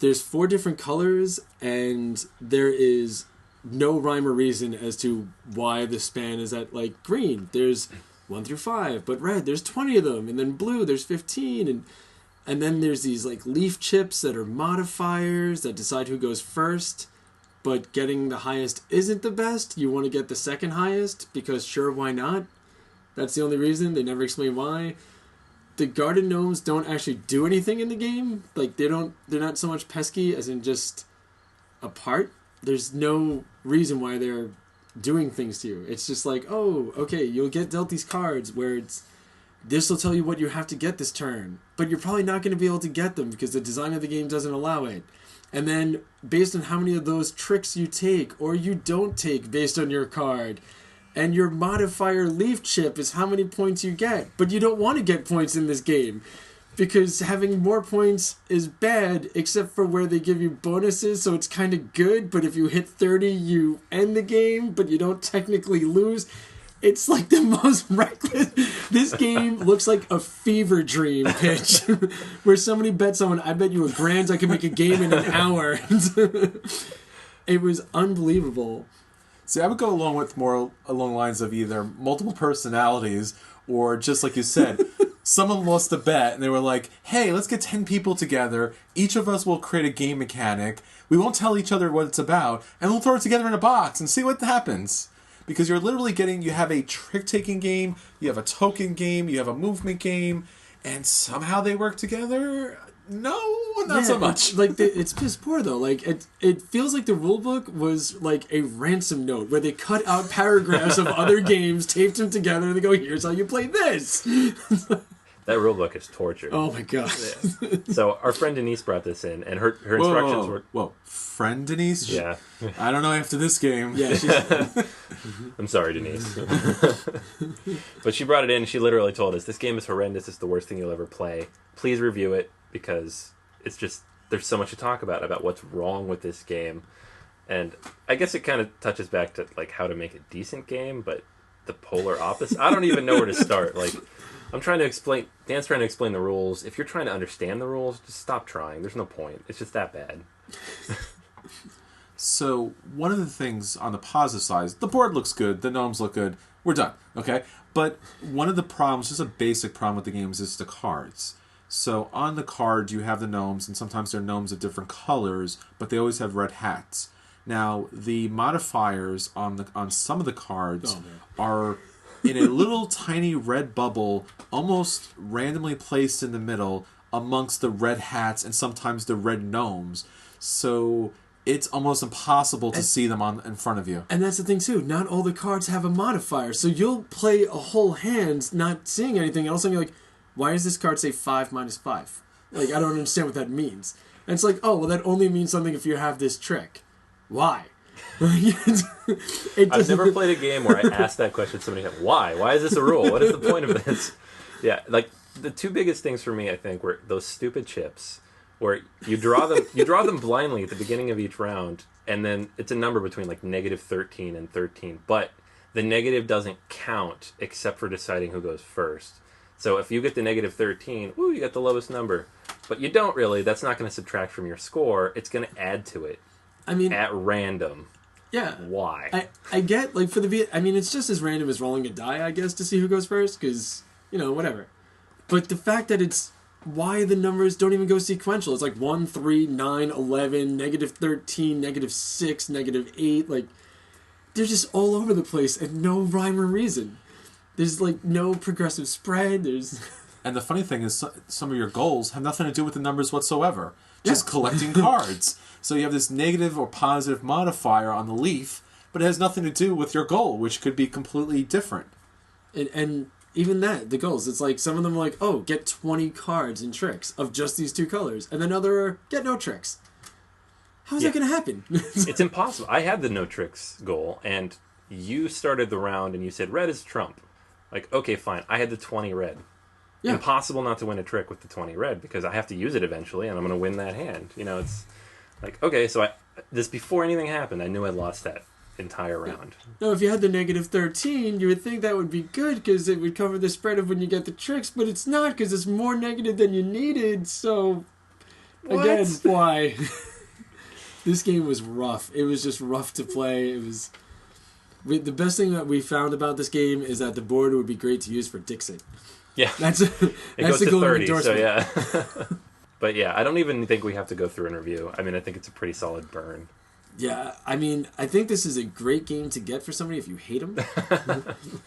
There's 4 different colors, and there is no rhyme or reason as to why the span is at green. There's 1 through 5, but red, there's 20 of them, and then blue, there's 15, and then there's these leaf chips that are modifiers that decide who goes first, but getting the highest isn't the best. You want to get the second highest because sure, why not? That's the only reason. They never explain why. The garden gnomes don't actually do anything in the game. They're not so much pesky as in just a part. There's no reason why they're doing things to you. It's just oh, okay, you'll get dealt these cards where this will tell you what you have to get this turn, but you're probably not going to be able to get them because the design of the game doesn't allow it. And then based on how many of those tricks you take or you don't take based on your card, and your modifier leaf chip is how many points you get. But you don't want to get points in this game because having more points is bad except for where they give you bonuses, so it's kind of good, but if you hit 30 you end the game, but you don't technically lose. It's the most reckless. This game looks like a fever dream pitch where somebody bet someone, I bet you $1,000 I can make a game in an hour. It was unbelievable. See, I would go more along lines of either multiple personalities or just like you said, someone lost a bet and they were like, hey, let's get 10 people together. Each of us will create a game mechanic. We won't tell each other what it's about, and we'll throw it together in a box and see what happens. Because you're literally you have a trick-taking game, you have a token game, you have a movement game, and somehow they work together? No, not so much. It's piss poor, though. It feels like the rulebook was a ransom note, where they cut out paragraphs of other games, taped them together, and they go, here's how you play this! That rulebook is torture. Oh my god. Yeah. So our friend Denise brought this in, and her instructions were... Whoa, friend Denise? Yeah. I don't know after this game. Yeah, I'm sorry, Denise. But she brought it in, and she literally told us, this game is horrendous, it's the worst thing you'll ever play. Please review it, because it's just... There's so much to talk about what's wrong with this game. And I guess it kind of touches back to how to make a decent game, but the polar opposite. I don't even know where to start. Dan's trying to explain the rules. If you're trying to understand the rules, just stop trying. There's no point. It's just that bad. So, one of the things on the positive side, the board looks good, the gnomes look good, we're done, okay? But one of the problems, just a basic problem with the games, is the cards. So, on the card, you have the gnomes, and sometimes they're gnomes of different colors, but they always have red hats. Now, the modifiers on some of the cards are in a little tiny red bubble, almost randomly placed in the middle amongst the red hats and sometimes the red gnomes. So it's almost impossible to see them in front of you. And that's the thing too, not all the cards have a modifier. So you'll play a whole hand not seeing anything, and all of a sudden you're like, why does this card say 5 minus 5? I don't understand what that means. And it's that only means something if you have this trick. Why? I've never played a game where I asked that question to somebody. Why? Why is this a rule? What is the point of this? Yeah, the 2 biggest things for me, I think, were those stupid chips, where you draw them blindly at the beginning of each round, and then it's a number between -13 and 13, but the negative doesn't count except for deciding who goes first. So if you get the -13, you get the lowest number, but you don't really. That's not going to subtract from your score. It's going to add to it. At random. Yeah. Why? I get, for the... it's just as random as rolling a die, I guess, to see who goes first, because whatever. But the fact that it's why the numbers don't even go sequential. It's like 1, 3, 9, 11, negative 13, negative 6, negative 8. Like, they're just all over the place and no rhyme or reason. There's like no progressive spread. And the funny thing is, some of your goals have nothing to do with the numbers whatsoever. Just collecting cards. So you have this negative or positive modifier on the leaf, but it has nothing to do with your goal, which could be completely different. And even that, the goals, it's like some of them are like, oh, get 20 cards and tricks of just these 2 colors. And then other are, get no tricks. How's that going to happen? It's impossible. I had the no tricks goal, and you started the round and you said red is trump. Like, okay, fine. I had the 20 red. Yeah. Impossible not to win a trick with the 20 red because I have to use it eventually and I'm going to win that hand. It's like, okay, so this before anything happened, I knew I lost that entire round. No, if you had the negative 13, you would think that would be good because it would cover the spread of when you get the tricks, but it's not because it's more negative than you needed, so... What? Again, why? This game was rough. It was just rough to play. It was... The best thing that we found about this game is that the board would be great to use for Dixit. Yeah. That's goes the to goal 30, endorsement. so yeah. But yeah, I don't even think we have to go through an review. I mean, I think it's a pretty solid burn. Yeah, I mean, I think this is a great game to get for somebody if you hate them.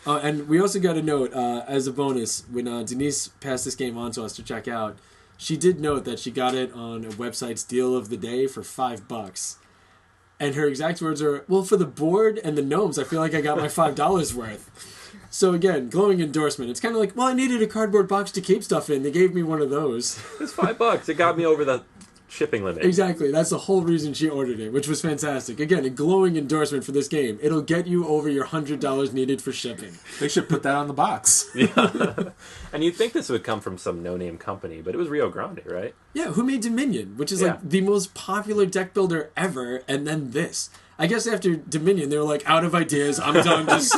And we also got a note, as a bonus, when Denise passed this game on to us to check out, she did note that she got it on a website's deal of the day for $5. And her exact words are, well, for the board and the gnomes, I feel like I got my $5 worth. So again, glowing endorsement. It's kind of like, well, I needed a cardboard box to keep stuff in. They gave me one of those. It's $5. It got me over the shipping limit. Exactly. That's the whole reason she ordered it, which was fantastic. Again, a glowing endorsement for this game. It'll get you over your $100 needed for shipping. They should put that on the box. Yeah. And you'd think this would come from some no-name company, but it was Rio Grande, right? Yeah, who made Dominion, which is like the most popular deck builder ever, and then this. I guess after Dominion, they were like, out of ideas, I'm done. Just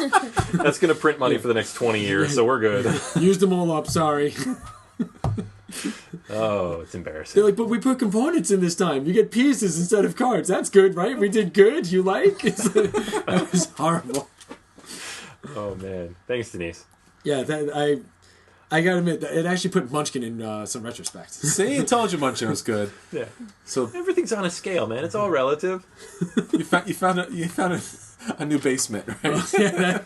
That's going to print money for the next 20 years, so we're good. used them all up, sorry. Oh, it's embarrassing. They're like, but we put components in this time. You get pieces instead of cards. That's good, right? We did good. You like? That was horrible. Oh, man. Thanks, Denise. Yeah, I gotta admit, that it actually put Munchkin in some retrospect. See, I told you Munchkin was good. Yeah. So Everything's on a scale, man. It's all relative. you found a new basement, right?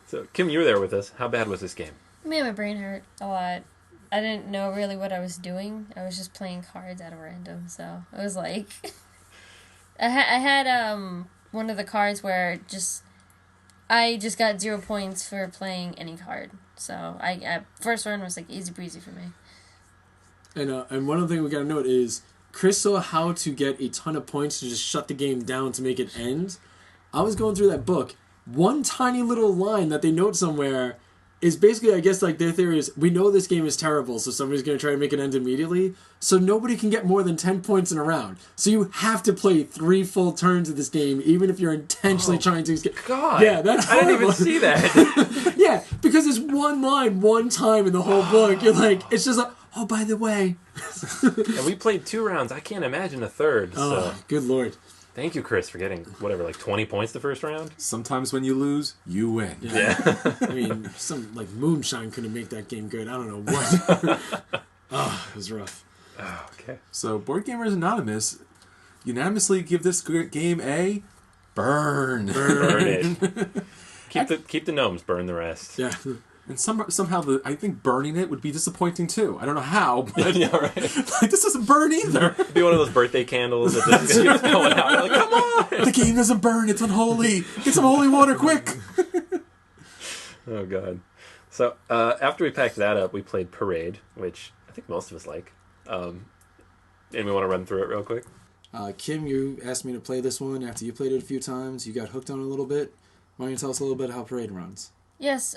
So, Kim, you were there with us. How bad was this game? It made my brain hurt a lot. I didn't know really what I was doing. I was just playing cards out of random, so it was like... I had one of the cards where I just got 0 points for playing any card. So first one was like easy breezy for me. And one other thing we gotta note is Chris saw how to get a ton of points to just shut the game down to make it end. I was going through that book. One tiny little line that they note somewhere is basically, I guess, like their theory is, we know this game is terrible, so somebody's going to try to make it end immediately, so nobody can get more than 10 points in a round. So you have to play 3 full turns of this game, even if you're intentionally trying to... God! Yeah, that's I horrible. didn't even see that. Yeah, because there's one line, one time in the whole book, you're like, it's just like, oh, by the way... And we played 2 rounds. I can't imagine a third. Oh, so. good lord. Thank you, Chris, for getting, 20 points the first round? Sometimes when you lose, you win. Yeah. I mean, some, like, moonshine couldn't make that game good. I don't know what. Oh, it was rough. Oh, okay. So, Board Gamers Anonymous unanimously give this game a burn. Burn it. Keep the gnomes, burn the rest. Yeah. And somehow I think burning it would be disappointing too. I don't know how, but Yeah, right. like, this doesn't burn either. It'd be one of those birthday candles that just keeps going out. You're like, come on! The game doesn't burn. It's unholy. Get some holy water, quick. Oh, God. So, after we packed that up, we played Parade, which I think most of us like. And we want to run through it real quick? Kim, you asked me to play this one after you played it a few times. You got hooked on it a little bit. Why don't you tell us a little bit how Parade runs? Yes,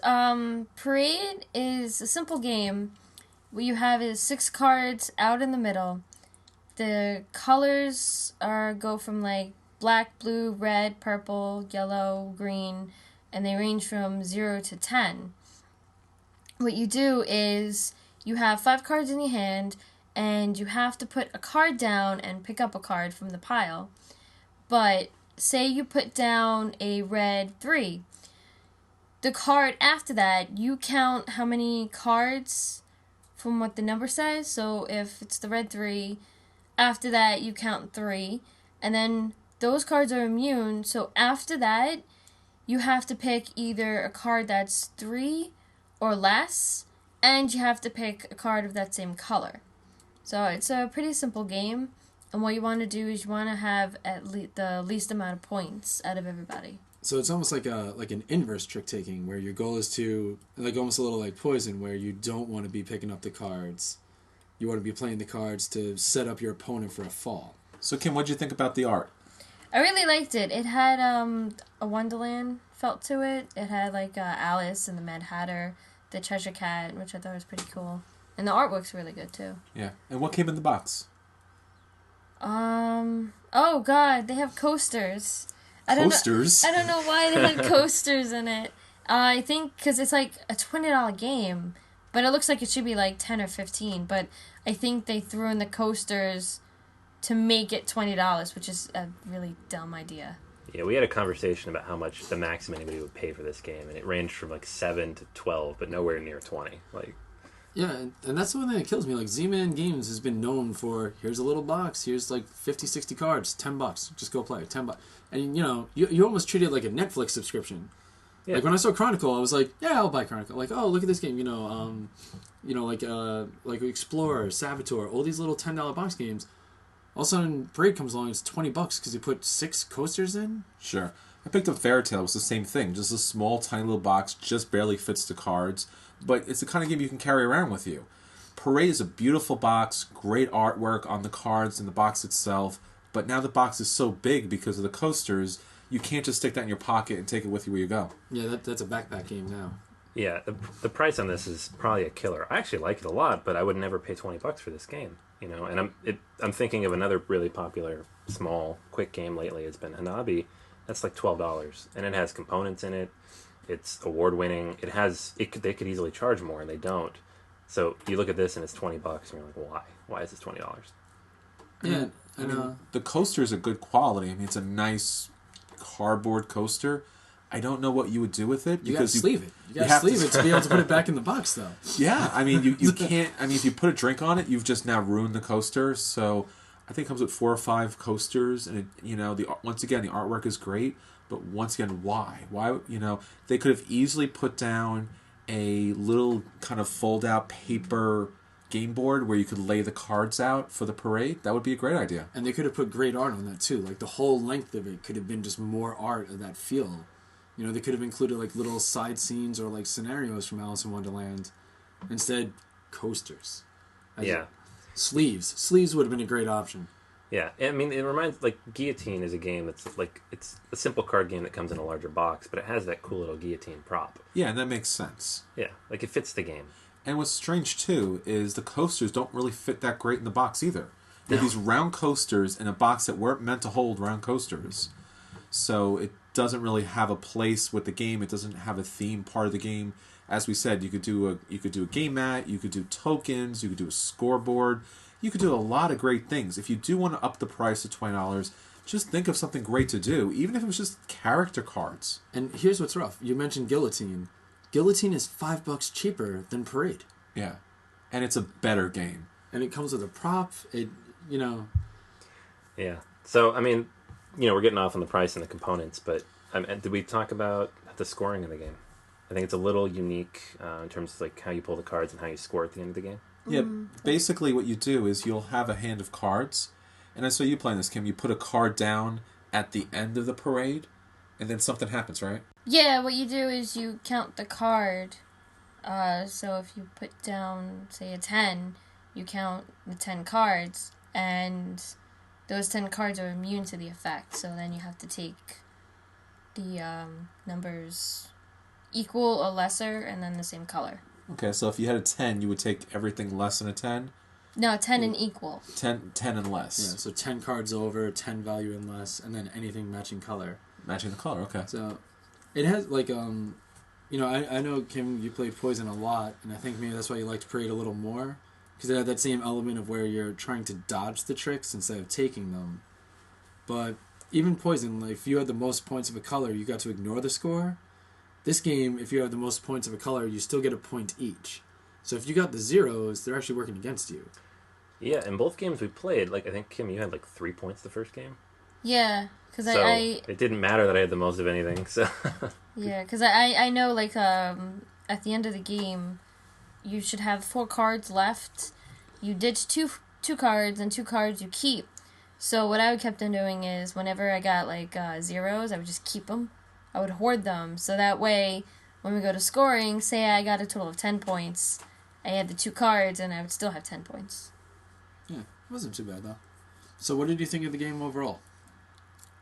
Parade is a simple game. What you have is 6 cards out in the middle. The colors go from like black, blue, red, purple, yellow, green, and they range from 0 to 10. What you do is you have 5 cards in your hand, and you have to put a card down and pick up a card from the pile. But say you put down a red 3. the card after that, you count how many cards from what the number says. So if it's the red 3, after that you count 3, and then those cards are immune. So after that, you have to pick either a card that's 3 or less, and you have to pick a card of that same color. So it's a pretty simple game, and what you want to do is you want to have the least amount of points out of everybody. So it's almost like an inverse trick taking, where your goal is to, like almost a little like Poison, where you don't want to be picking up the cards. You want to be playing the cards to set up your opponent for a fall. So Kim, what did you think about the art? I really liked it. It had a Wonderland felt to it. It had like Alice and the Mad Hatter, the Treasure Cat, which I thought was pretty cool. And the artwork's really good too. Yeah. And what came in the box? Oh god, they have coasters. Coasters? I don't know why they had coasters in it. I think because it's like a $20 game, but it looks like it should be like 10 or 15. But I think they threw in the coasters to make it $20, which is a really dumb idea. Yeah, we had a conversation about how much the maximum anybody would pay for this game, and it ranged from like 7 to 12, but nowhere near 20. Like, yeah, and that's the one thing that kills me. Like, Z-Man Games has been known for, here's a little box, here's like 50, 60 cards, $10, just go play, $10. And, you know, you almost treat it like a Netflix subscription. Yeah. Like, when I saw Chronicle, I was like, yeah, I'll buy Chronicle. Like, oh, look at this game, like Explorer, Saboteur, all these little $10 box games. All of a sudden, Parade comes along, it's $20 because you put 6 coasters in? Sure. I picked up Fairy Tale, it was the same thing. Just a small, tiny little box, just barely fits the cards. But it's the kind of game you can carry around with you. Parade is a beautiful box, great artwork on the cards and the box itself. But now the box is so big because of the coasters, you can't just stick that in your pocket and take it with you where you go. Yeah, that's a backpack game now. Yeah, the price on this is probably a killer. I actually like it a lot, but I would never pay $20 for this game. You know, and I'm thinking of another really popular small quick game lately. It's been Hanabi. That's like $12, and it has components in it. It's award winning. They could easily charge more, and they don't. So you look at this and it's $20, and you're like, why? Why is this $20? Yeah, I mean, the coasters are good quality. I mean, it's a nice cardboard coaster. I don't know what you would do with it. You gotta sleeve it. You gotta sleeve it to be able to put it back in the box, though. Yeah, I mean, you can't. I mean, if you put a drink on it, you've just now ruined the coaster. So, I think it comes with 4 or 5 coasters, and once again, the artwork is great. But once again, why? Why? They could have easily put down a little kind of fold-out paper game board where you could lay the cards out for the parade. That would be a great idea. And they could have put great art on that too. Like the whole length of it could have been just more art of that feel. They could have included like little side scenes or like scenarios from Alice in Wonderland. Instead, coasters. Sleeves would have been a great option. Yeah, I mean, it reminds, like, Guillotine is a game that's, like, it's a simple card game that comes in a larger box, but it has that cool little guillotine prop. Yeah, and that makes sense. Yeah, like, it fits the game. And what's strange, too, is the coasters don't really fit that great in the box, either. They're these round coasters in a box that weren't meant to hold round coasters. So it doesn't really have a place with the game. It doesn't have a theme part of the game. As we said, you could do a game mat, you could do tokens, you could do a scoreboard. You could do a lot of great things. If you do want to up the price to $20, just think of something great to do, even if it was just character cards. And here's what's rough. You mentioned Guillotine. Guillotine is $5 cheaper than Parade. Yeah. And it's a better game. And it comes with a prop. Yeah. So, I mean, we're getting off on the price and the components, but did we talk about the scoring in the game? I think it's a little unique in terms of like how you pull the cards and how you score at the end of the game. Yeah, basically what you do is you'll have a hand of cards, and I saw you playing this, Kim. You put a card down at the end of the parade, and then something happens, right? Yeah, what you do is you count the card. So if you put down, say, a 10, you count the 10 cards, and those 10 cards are immune to the effect. So then you have to take the numbers equal or lesser, and then the same color. Okay, so if you had a 10, you would take everything less than a 10? No, 10 and equal. 10 and less. Yeah, so 10 cards over, 10 value and less, and then anything matching color. Matching the color, okay. So it has, like, I know, Kim, you played Poison a lot, and I think maybe that's why you liked Parade a little more, because it had that same element of where you're trying to dodge the tricks instead of taking them. But even Poison, like, if you had the most points of a color, you got to ignore the score. This game, if you have the most points of a color, you still get a point each. So if you got the zeros, they're actually working against you. Yeah, in both games we played, like I think Kim, you had like 3 points the first game. Yeah, because So I it didn't matter that I had the most of anything. So yeah, because I know like at the end of the game, you should have 4 cards left. You ditch two cards, and 2 cards you keep. So what I kept on doing is whenever I got like zeros, I would just keep them. I would hoard them, so that way when we go to scoring, say I got a total of 10 points, I had the 2 cards, and I would still have 10 points. Yeah, it wasn't too bad, though. So what did you think of the game overall?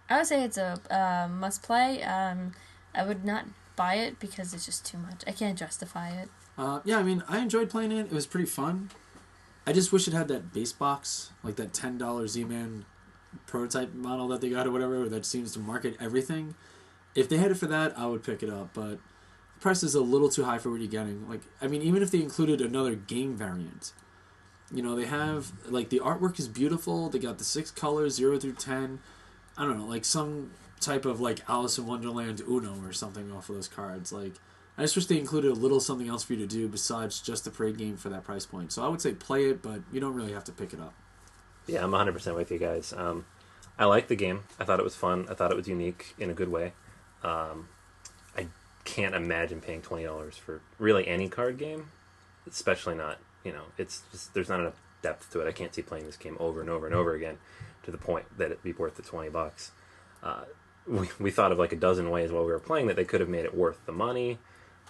I would say it's a must-play. I would not buy it because it's just too much. I can't justify it. Yeah, I mean, I enjoyed playing it. It was pretty fun. I just wish it had that base box, like that $10 Z-Man prototype model that they got or whatever, that seems to market everything. If they had it for that, I would pick it up, but the price is a little too high for what you're getting. Like, I mean, even if they included another game variant, you know, they have, like, the artwork is beautiful. They got the 6 colors, 0 through 10. I don't know, like some type of, like, Alice in Wonderland Uno or something off of those cards. Like, I just wish they included a little something else for you to do besides just the parade game for that price point. So I would say play it, but you don't really have to pick it up. yeah, I'm 100% with you guys. I liked the game. I thought it was fun. I thought it was unique in a good way. I can't imagine paying $20 for really any card game, especially not, you know, it's just, there's not enough depth to it. I can't see playing this game over and over and over again to the point that it'd be worth the $20. We thought of like a dozen ways while we were playing that they could have made it worth the money.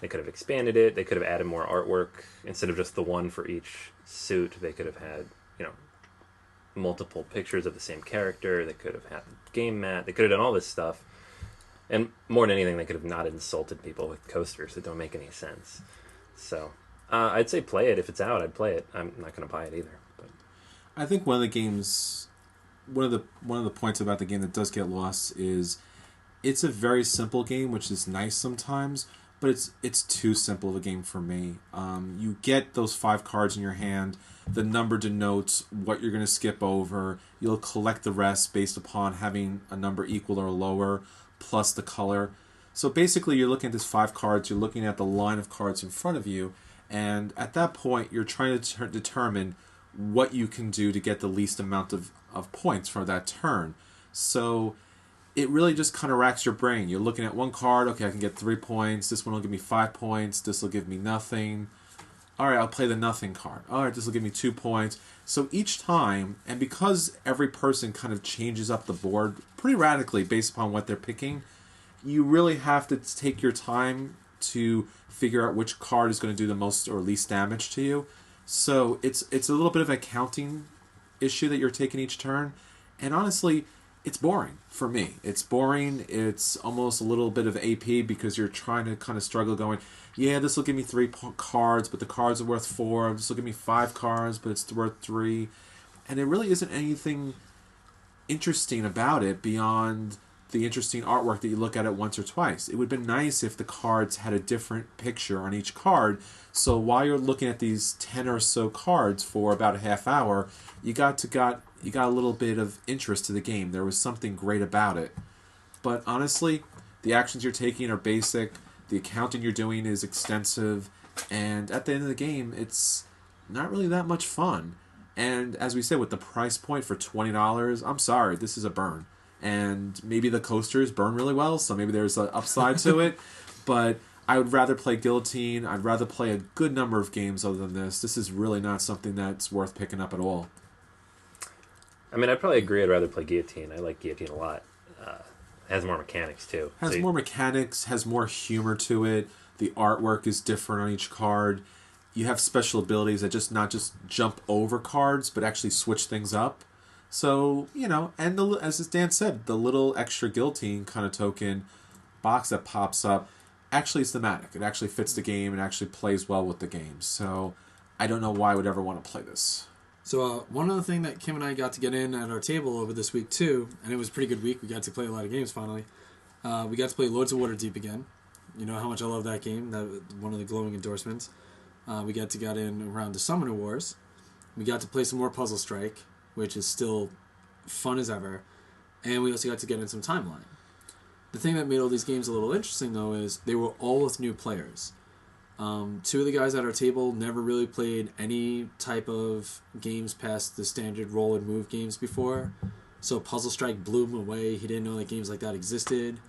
They could have expanded it. They could have added more artwork instead of just the one for each suit. They could have had, you know, multiple pictures of the same character. They could have had a game mat. They could have done all this stuff. And more than anything, they could have not insulted people with coasters that don't make any sense. So I'd say play it. If it's out, I'd play it. I'm not going to buy it either. But I think one of the points about the game that does get lost is it's a very simple game, which is nice sometimes, but it's too simple of a game for me. You get those 5 cards in your hand. The number denotes what you're going to skip over. You'll collect the rest based upon having a number equal or lower, plus the color. So basically, you're looking at this 5 cards. You're looking at the line of cards in front of you, and at that point, you're trying to determine what you can do to get the least amount of points for that turn. So it really just kind of racks your brain. You're looking at one card, okay, I can get 3 points. This one will give me 5 points. This will give me nothing. All right, I'll play the nothing card. All right, this will give me 2 points. So each time, and because every person kind of changes up the board pretty radically based upon what they're picking, you really have to take your time to figure out which card is going to do the most or least damage to you. So it's a little bit of a counting issue that you're taking each turn. And honestly, it's boring for me. It's boring. It's almost a little bit of AP because you're trying to kind of struggle going, yeah, this will give me 3 cards, but the cards are worth 4. This will give me 5 cards, but it's worth 3. And there really isn't anything interesting about it beyond the interesting artwork that you look at it once or twice. It would have been nice if the cards had a different picture on each card. So while you're looking at these 10 or so cards for about a half hour, you got a little bit of interest to the game. There was something great about it. But honestly, the actions you're taking are basic. The accounting you're doing is extensive. And at the end of the game, it's not really that much fun. And as we said, with the price point for $20, I'm sorry, this is a burn. And maybe the coasters burn really well, so maybe there's an upside to it. But I would rather play Guillotine. I'd rather play a good number of games other than this. This is really not something that's worth picking up at all. I mean, I'd probably agree. I'd rather play Guillotine. I like Guillotine a lot. It has more mechanics, too. Has more mechanics, has more humor to it. The artwork is different on each card. You have special abilities that not just jump over cards, but actually switch things up. So, you know, and as Dan said, the little extra Guillotine kind of token box that pops up actually is thematic. It actually fits the game and actually plays well with the game. So I don't know why I would ever want to play this. So one other thing that Kim and I got to get in at our table over this week too, and it was a pretty good week. We got to play a lot of games finally. We got to play Lords of Waterdeep again. You know how much I love that game. That was one of the glowing endorsements. We got in around the Summoner Wars. We got to play some more Puzzle Strike, which is still fun as ever. And we also got to get in some Timeline. The thing that made all these games a little interesting, though, is they were all with new players. Two of the guys at our table never really played any type of games past the standard roll and move games before. So Puzzle Strike blew him away. He didn't know that games like that existed.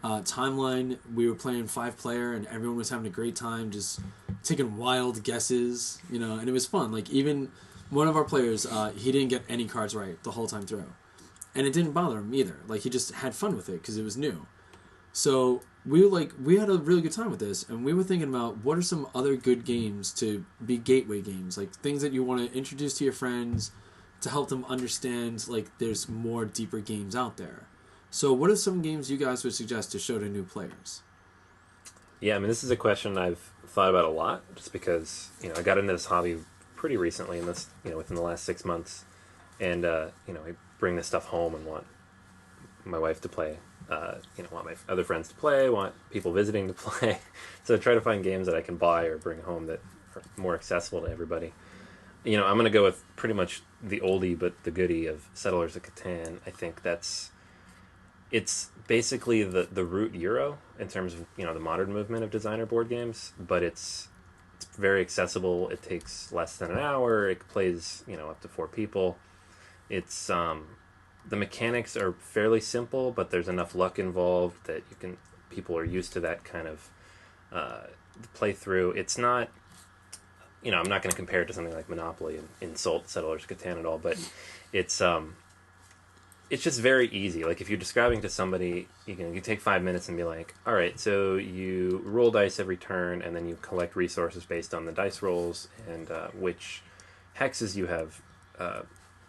Timeline, we were playing 5-player, and everyone was having a great time, just taking wild guesses, and it was fun. Like, even one of our players, he didn't get any cards right the whole time through. And it didn't bother him either. Like, he just had fun with it because it was new. So we had a really good time with this, and we were thinking about what are some other good games to be gateway games, like things that you want to introduce to your friends to help them understand, like, there's more deeper games out there. So what are some games you guys would suggest to show to new players? Yeah, I mean, this is a question I've thought about a lot, just because, I got into this hobby pretty recently, in this, within the last 6 months, and, I bring this stuff home and want my wife to play, want my other friends to play, want people visiting to play, so I try to find games that I can buy or bring home that are more accessible to everybody. I'm going to go with pretty much the oldie but the goodie of Settlers of Catan. I think it's basically the root Euro in terms of the modern movement of designer board games, but it's very accessible. It takes less than an hour. It plays up to 4 people. It's the mechanics are fairly simple, but there's enough luck involved that people are used to that kind of playthrough. It's not, I'm not going to compare it to something like Monopoly and insult Settlers of Catan at all, but it's just very easy. Like, if you're describing to somebody, you take 5 minutes and be like, all right, so you roll dice every turn, and then you collect resources based on the dice rolls and which hexes you have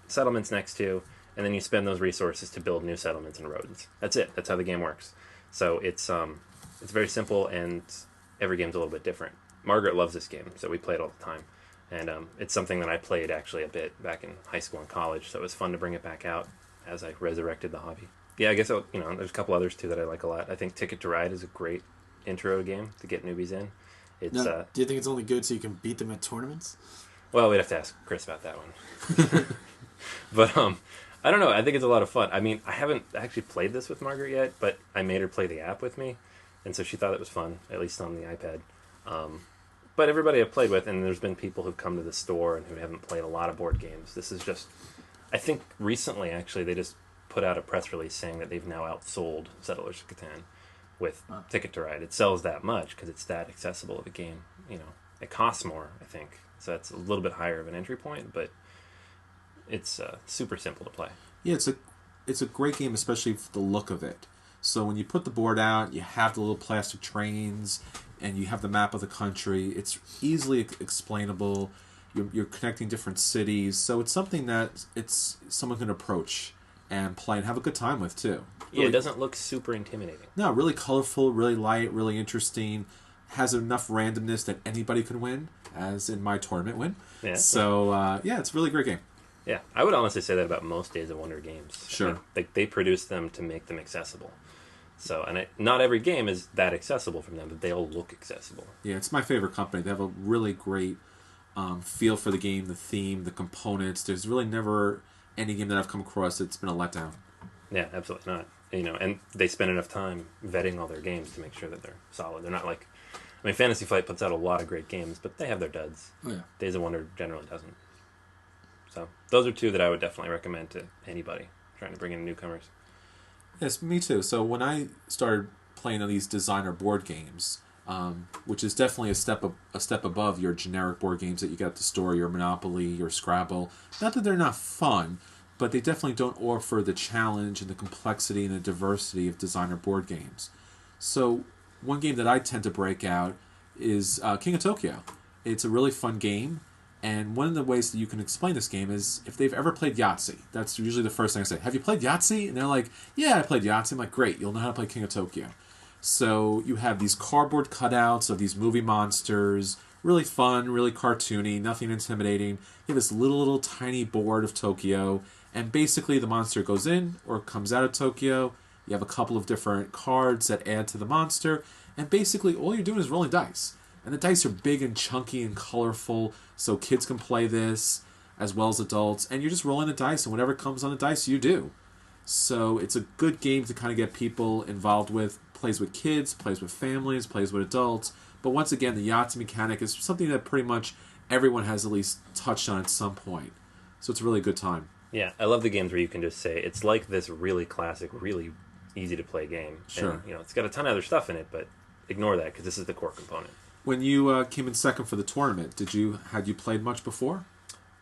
settlements next to, and then you spend those resources to build new settlements and roads. That's it. That's how the game works. So it's very simple, and every game's a little bit different. Margaret loves this game, so we play it all the time. And it's something that I played actually a bit back in high school and college, so it was fun to bring it back out as I resurrected the hobby. Yeah, I guess, there's a couple others, too, that I like a lot. I think Ticket to Ride is a great intro game to get newbies in. It's now, do you think it's only good so you can beat them at tournaments? Well, we'd have to ask Chris about that one. But, I don't know. I think it's a lot of fun. I mean, I haven't actually played this with Margaret yet, but I made her play the app with me, and so she thought it was fun, at least on the iPad. But everybody I've played with, and there's been people who've come to the store and who haven't played a lot of board games. This is just... I think recently, actually, they just put out a press release saying that they've now outsold Settlers of Catan with Ticket to Ride. It sells that much because it's that accessible of a game. It costs more, I think, so that's a little bit higher of an entry point, but it's super simple to play. Yeah, it's a great game, especially for the look of it. So when you put the board out, you have the little plastic trains, and you have the map of the country. It's easily explainable. You're connecting different cities, so it's something that someone can approach and play and have a good time with, too. Really, yeah, it doesn't look super intimidating. No, really colorful, really light, really interesting. Has enough randomness that anybody could win, as in my tournament win. Yeah. So, it's a really great game. Yeah, I would honestly say that about most Days of Wonder games. Sure. They produce them to make them accessible. So, and not every game is that accessible from them, but they all look accessible. Yeah, it's my favorite company. They have a really great feel for the game, the theme, the components. There's really never any game that I've come across that's been a letdown. Yeah, absolutely not. And they spend enough time vetting all their games to make sure that they're solid. They're not like... I mean, Fantasy Flight puts out a lot of great games, but they have their duds. Oh, yeah. Days of Wonder generally doesn't. So, those are two that I would definitely recommend to anybody trying to bring in newcomers. Yes, me too. So when I started playing these designer board games, which is definitely a step above your generic board games that you get at the store, your Monopoly, your Scrabble. Not that they're not fun, but they definitely don't offer the challenge and the complexity and the diversity of designer board games. So one game that I tend to break out is King of Tokyo. It's a really fun game, and one of the ways that you can explain this game is if they've ever played Yahtzee. That's usually the first thing I say. Have you played Yahtzee? And they're like, yeah, I played Yahtzee. I'm like, great, you'll know how to play King of Tokyo. So you have these cardboard cutouts of these movie monsters, really fun, really cartoony, nothing intimidating. You have this little tiny board of Tokyo, and basically the monster goes in or comes out of Tokyo. You have a couple of different cards that add to the monster, and basically all you're doing is rolling dice. And the dice are big and chunky and colorful, so kids can play this as well as adults, and you're just rolling the dice, and whatever comes on the dice, you do. So it's a good game to kind of get people involved with. Plays with kids, plays with families, plays with adults. But once again, the Yahtzee mechanic is something that pretty much everyone has at least touched on at some point. So it's a really good time. Yeah, I love the games where you can just say, it's like this really classic, really easy to play game. Sure. And, it's got a ton of other stuff in it, but ignore that because this is the core component. When you came in second for the tournament, had you played much before?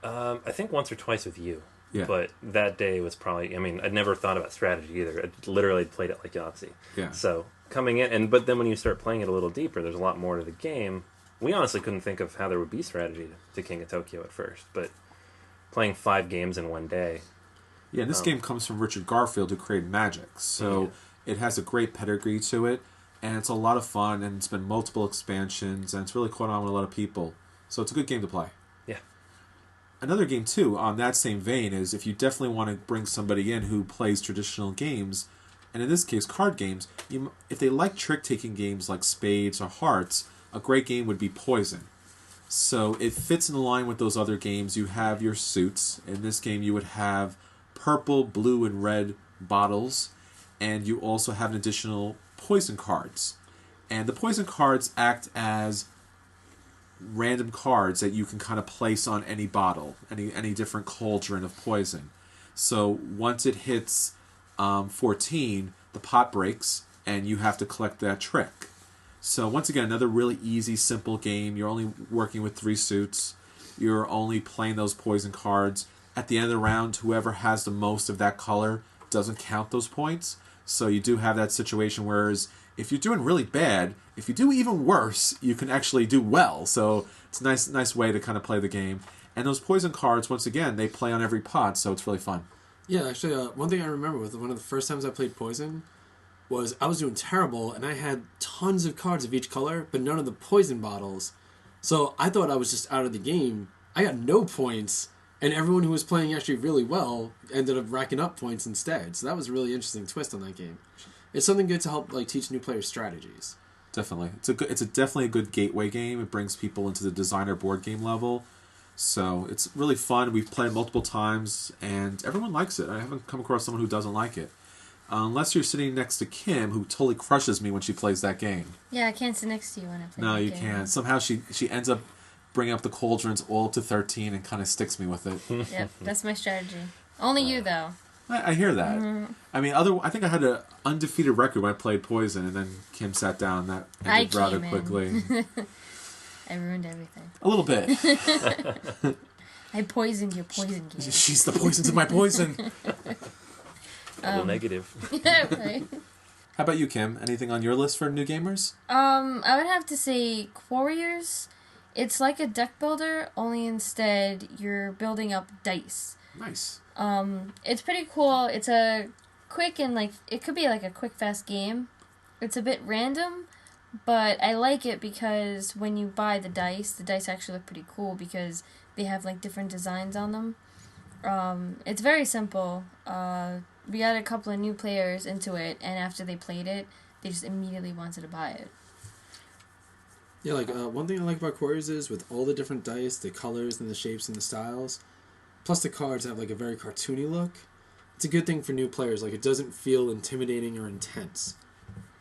I think once or twice with you. Yeah. But that day was probably, I'd never thought about strategy either. I literally played it like Yahtzee. Yeah. So coming in, but then when you start playing it a little deeper, there's a lot more to the game. We honestly couldn't think of how there would be strategy to King of Tokyo at first, but playing 5 games in one day. Yeah, and this game comes from Richard Garfield, who created Magic. So it has a great pedigree to it, and it's a lot of fun, and it's been multiple expansions, and it's really caught on with a lot of people. So it's a good game to play. Yeah. Another game, too, on that same vein, is if you definitely want to bring somebody in who plays traditional games, and in this case, card games, if they like trick-taking games like Spades or Hearts, a great game would be Poison. So it fits in line with those other games. You have your suits. In this game, you would have purple, blue, and red bottles, and you also have an additional poison cards. And the poison cards act as random cards that you can kind of place on any bottle, any different cauldron of poison. So once it hits 14, the pot breaks, and you have to collect that trick. So once again, another really easy, simple game. You're only working with 3 suits. You're only playing those poison cards. At the end of the round, whoever has the most of that color doesn't count those points. So you do have that situation, whereas if you're doing really bad, if you do even worse, you can actually do well. So it's a nice way to kind of play the game. And those poison cards, once again, they play on every pot, so it's really fun. Yeah, actually, one thing I remember with one of the first times I played Poison was I was doing terrible, and I had tons of cards of each color, but none of the poison bottles. So I thought I was just out of the game. I got no points, and everyone who was playing actually really well ended up racking up points instead. So that was a really interesting twist on that game. It's something good to help teach new players strategies. Definitely, it's definitely a good gateway game. It brings people into the designer board game level, so it's really fun. We've played multiple times, and everyone likes it. I haven't come across someone who doesn't like it. Unless you're sitting next to Kim, who totally crushes me when she plays that game. Yeah, I can't sit next to you when I play No, that you game. can't. Somehow she ends up bringing up the cauldrons all up to 13 and kind of sticks me with it. Yep, that's my strategy. Only you, though. I hear that. Mm-hmm. I mean, I think I had an undefeated record when I played Poison, and then Kim sat down. That ended rather quickly. I ruined everything. A little bit. I poisoned your poison game. She's the poison to my poison. Double negative. Right. How about you, Kim? Anything on your list for new gamers? I would have to say Warriors. It's like a deck builder, only instead you're building up dice. Nice. It's pretty cool. It's a quick and it could be like a quick, fast game. It's a bit random, but I like it because when you buy the dice actually look pretty cool because they have different designs on them. It's very simple. We got a couple of new players into it, and after they played it, they just immediately wanted to buy it. Yeah, one thing I like about Warriors is with all the different dice, the colors and the shapes and the styles, plus the cards have a very cartoony look. It's a good thing for new players. It doesn't feel intimidating or intense.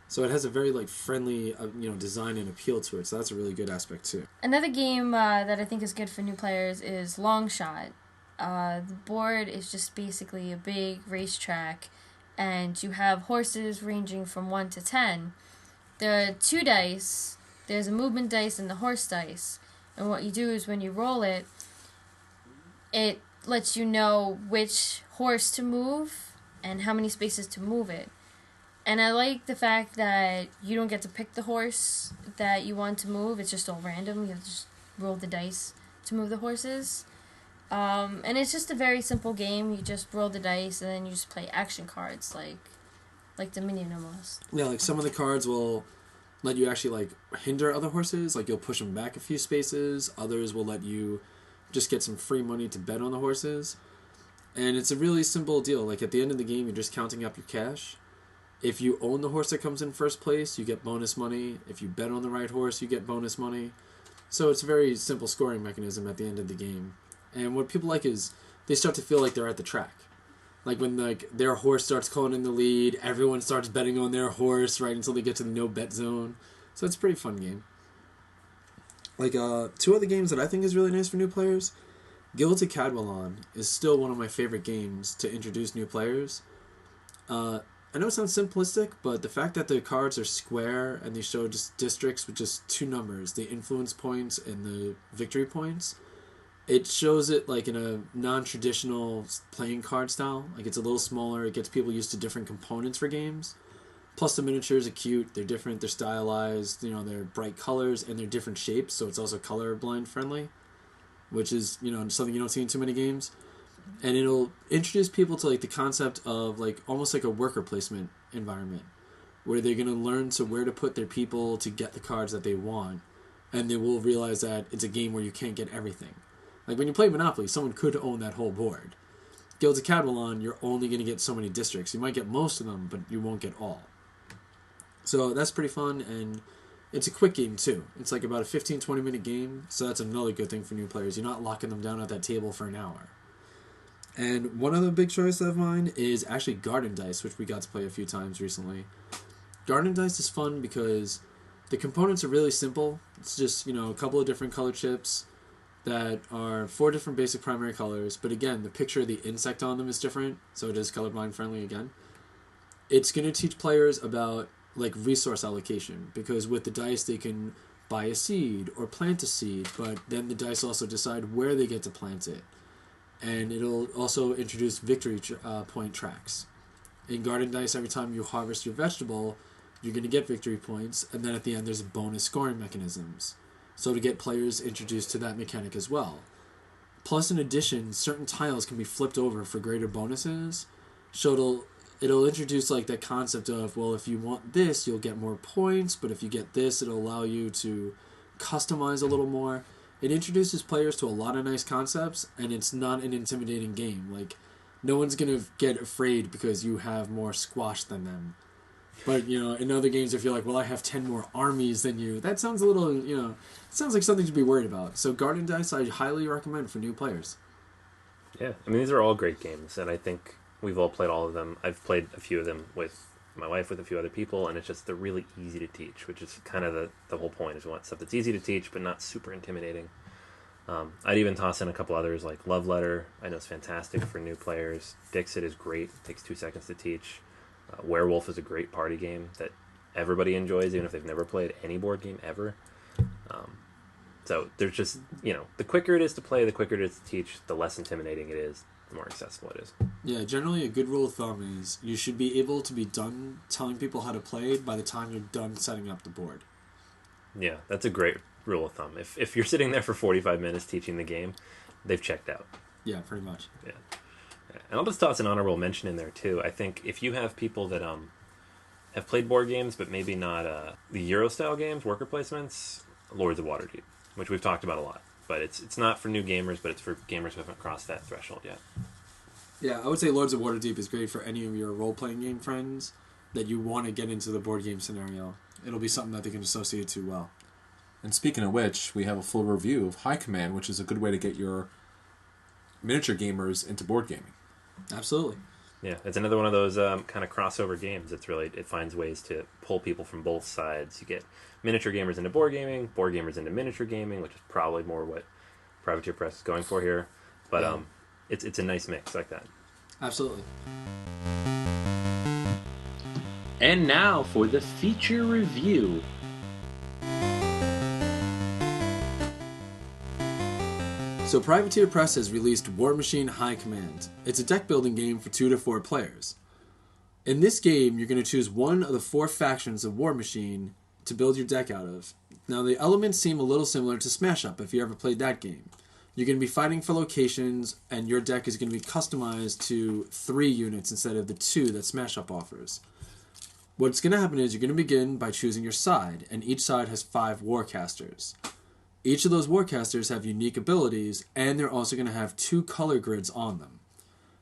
So it has a very friendly design and appeal to it. So that's a really good aspect too. Another game that I think is good for new players is Long Shot. The board is just basically a big racetrack, and you have horses ranging from 1 to 10. There are 2 dice. There's a movement dice and the horse dice. And what you do is when you roll it, it lets you know which horse to move and how many spaces to move it. And I like the fact that you don't get to pick the horse that you want to move. It's just all random. You have to just roll the dice to move the horses. And it's just a very simple game. You just roll the dice and then you just play action cards like Dominion almost. Yeah, some of the cards will let you actually hinder other horses. You'll push them back a few spaces. Others will let you just get some free money to bet on the horses. And it's a really simple deal. At the end of the game, you're just counting up your cash. If you own the horse that comes in first place, you get bonus money. If you bet on the right horse, you get bonus money. So it's a very simple scoring mechanism at the end of the game. And what people like is they start to feel like they're at the track. Like when their horse starts calling in the lead, everyone starts betting on their horse right until they get to the no bet zone. So it's a pretty fun game. Like two other games that I think is really nice for new players. Guilds of Cadwallon is still one of my favorite games to introduce new players. I know it sounds simplistic, but the fact that the cards are square and they show just districts with just two numbers, the influence points and the victory points, it shows it like in a non-traditional playing card style. Like it's a little smaller, it gets people used to different components for games. Plus the miniatures are cute, they're different, they're stylized, they're bright colors and they're different shapes, so it's also colorblind friendly, which is, something you don't see in too many games. And it'll introduce people to like the concept of like almost like a worker placement environment where they're going to learn to where to put their people to get the cards that they want, and they will realize that it's a game where you can't get everything. Like when you play Monopoly, someone could own that whole board. Guilds of Cadwallon, you're only going to get so many districts. You might get most of them, but you won't get all. So that's pretty fun, and it's a quick game too. It's like about a 15-20 minute game, so that's another good thing for new players. You're not locking them down at that table for an hour. And one other big choice of mine is actually Garden Dice, which we got to play a few times recently. Garden Dice is fun because the components are really simple. It's just, a couple of different color chips that are 4 different basic primary colors. But again, the picture of the insect on them is different, so it is colorblind friendly again. It's going to teach players about like resource allocation, because with the dice they can buy a seed or plant a seed, but then the dice also decide where they get to plant it. And it'll also introduce victory point tracks. In Garden Dice, every time you harvest your vegetable, you're going to get victory points, and then at the end there's bonus scoring mechanisms. So to get players introduced to that mechanic as well. Plus, in addition, certain tiles can be flipped over for greater bonuses. So it'll introduce like that concept of, well, if you want this, you'll get more points, but if you get this, it'll allow you to customize a little more. It introduces players to a lot of nice concepts, and it's not an intimidating game. Like, no one's going to get afraid because you have more squash than them. But, in other games, if you're like, well, I have 10 more armies than you, that sounds a little, it sounds like something to be worried about. So Garden Dice, I highly recommend for new players. Yeah, I mean, these are all great games, and I think we've all played all of them. I've played a few of them with my wife, with a few other people, and it's just they're really easy to teach, which is kind of the whole point, is we want stuff that's easy to teach but not super intimidating. I'd even toss in a couple others like Love Letter. I know it's fantastic for new players. Dixit is great. It takes 2 seconds to teach. Werewolf is a great party game that everybody enjoys, even if they've never played any board game ever. So there's just, the quicker it is to play, the quicker it is to teach, the less intimidating it is, the more accessible it is. Yeah, generally a good rule of thumb is you should be able to be done telling people how to play by the time you're done setting up the board. Yeah, that's a great rule of thumb. If you're sitting there for 45 minutes teaching the game, they've checked out. Yeah, pretty much. Yeah. And I'll just toss an honorable mention in there, too. I think if you have people that have played board games, but maybe not the Euro-style games, worker placements, Lords of Waterdeep, which we've talked about a lot. But it's not for new gamers, but it's for gamers who haven't crossed that threshold yet. Yeah, I would say Lords of Waterdeep is great for any of your role-playing game friends that you want to get into the board game scenario. It'll be something that they can associate to well. And speaking of which, we have a full review of High Command, which is a good way to get your miniature gamers into board gaming. Absolutely. Yeah, it's another one of those kind of crossover games. It finds ways to pull people from both sides. You get miniature gamers into board gamers into miniature gaming, which is probably more what Privateer Press is going for here. But yeah. It's a nice mix like that. Absolutely. And now for the feature review. So Privateer Press has released Warmachine High Command. It's a deck building game for 2 to 4 players. In this game, you're going to choose one of the 4 factions of Warmachine to build your deck out of. Now, the elements seem a little similar to Smash Up if you ever played that game. You're going to be fighting for locations, and your deck is going to be customized to 3 units instead of the 2 that Smash Up offers. What's going to happen is you're going to begin by choosing your side, and each side has 5 Warcasters. Each of those Warcasters have unique abilities, and they're also going to have 2 color grids on them.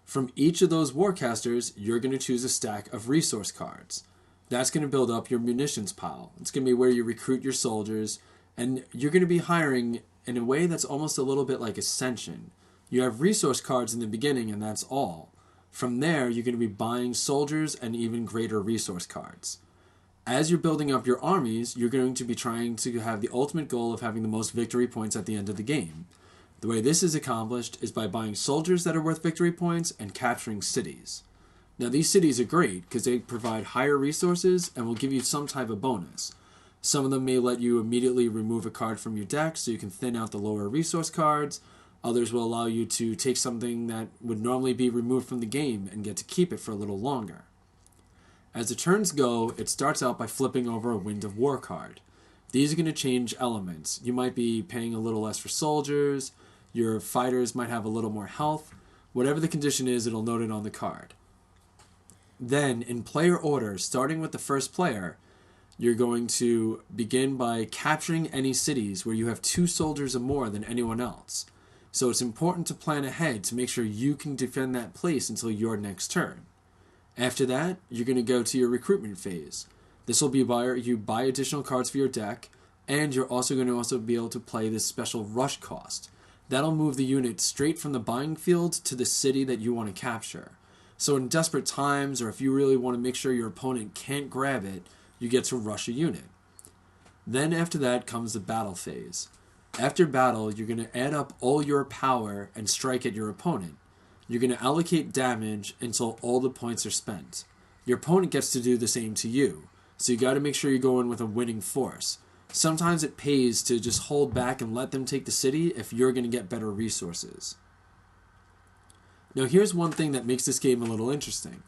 From each of those Warcasters, you're going to choose a stack of resource cards. That's going to build up your munitions pile. It's going to be where you recruit your soldiers, and you're going to be hiring in a way that's almost a little bit like Ascension. You have resource cards in the beginning, and that's all. From there, you're going to be buying soldiers and even greater resource cards. As you're building up your armies, you're going to be trying to have the ultimate goal of having the most victory points at the end of the game. The way this is accomplished is by buying soldiers that are worth victory points and capturing cities. Now, these cities are great because they provide higher resources and will give you some type of bonus. Some of them may let you immediately remove a card from your deck so you can thin out the lower resource cards. Others will allow you to take something that would normally be removed from the game and get to keep it for a little longer. As the turns go, it starts out by flipping over a Wind of War card. These are going to change elements. You might be paying a little less for soldiers, your fighters might have a little more health. Whatever the condition is, it'll note it on the card. Then, in player order, starting with the first player, you're going to begin by capturing any cities where you have 2 soldiers or more than anyone else. So it's important to plan ahead to make sure you can defend that place until your next turn. After that, you're going to go to your recruitment phase. This will be where you buy additional cards for your deck, and you're also going to be able to play this special rush cost. That'll move the unit straight from the buying field to the city that you want to capture. So in desperate times, or if you really want to make sure your opponent can't grab it, you get to rush a unit. Then after that comes the battle phase. After battle, you're going to add up all your power and strike at your opponent. You're going to allocate damage until all the points are spent. Your opponent gets to do the same to you, so you got to make sure you go in with a winning force. Sometimes it pays to just hold back and let them take the city if you're going to get better resources. Now here's one thing that makes this game a little interesting.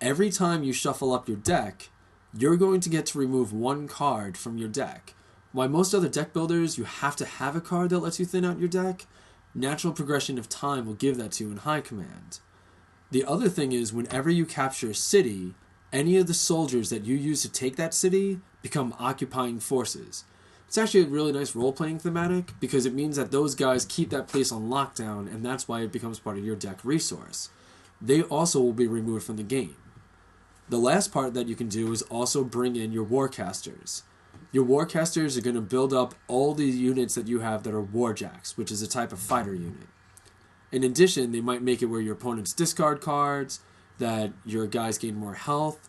Every time you shuffle up your deck, you're going to get to remove 1 card from your deck. While most other deck builders, you have to have a card that lets you thin out your deck, natural progression of time will give that to you in high command. The other thing is, whenever you capture a city, any of the soldiers that you use to take that city become occupying forces. It's actually a really nice role-playing thematic because it means that those guys keep that place on lockdown, and that's why it becomes part of your deck resource. They also will be removed from the game. The last part that you can do is also bring in your warcasters. Your warcasters are going to build up all the units that you have that are warjacks, which is a type of fighter unit. In addition, they might make it where your opponents discard cards, that your guys gain more health,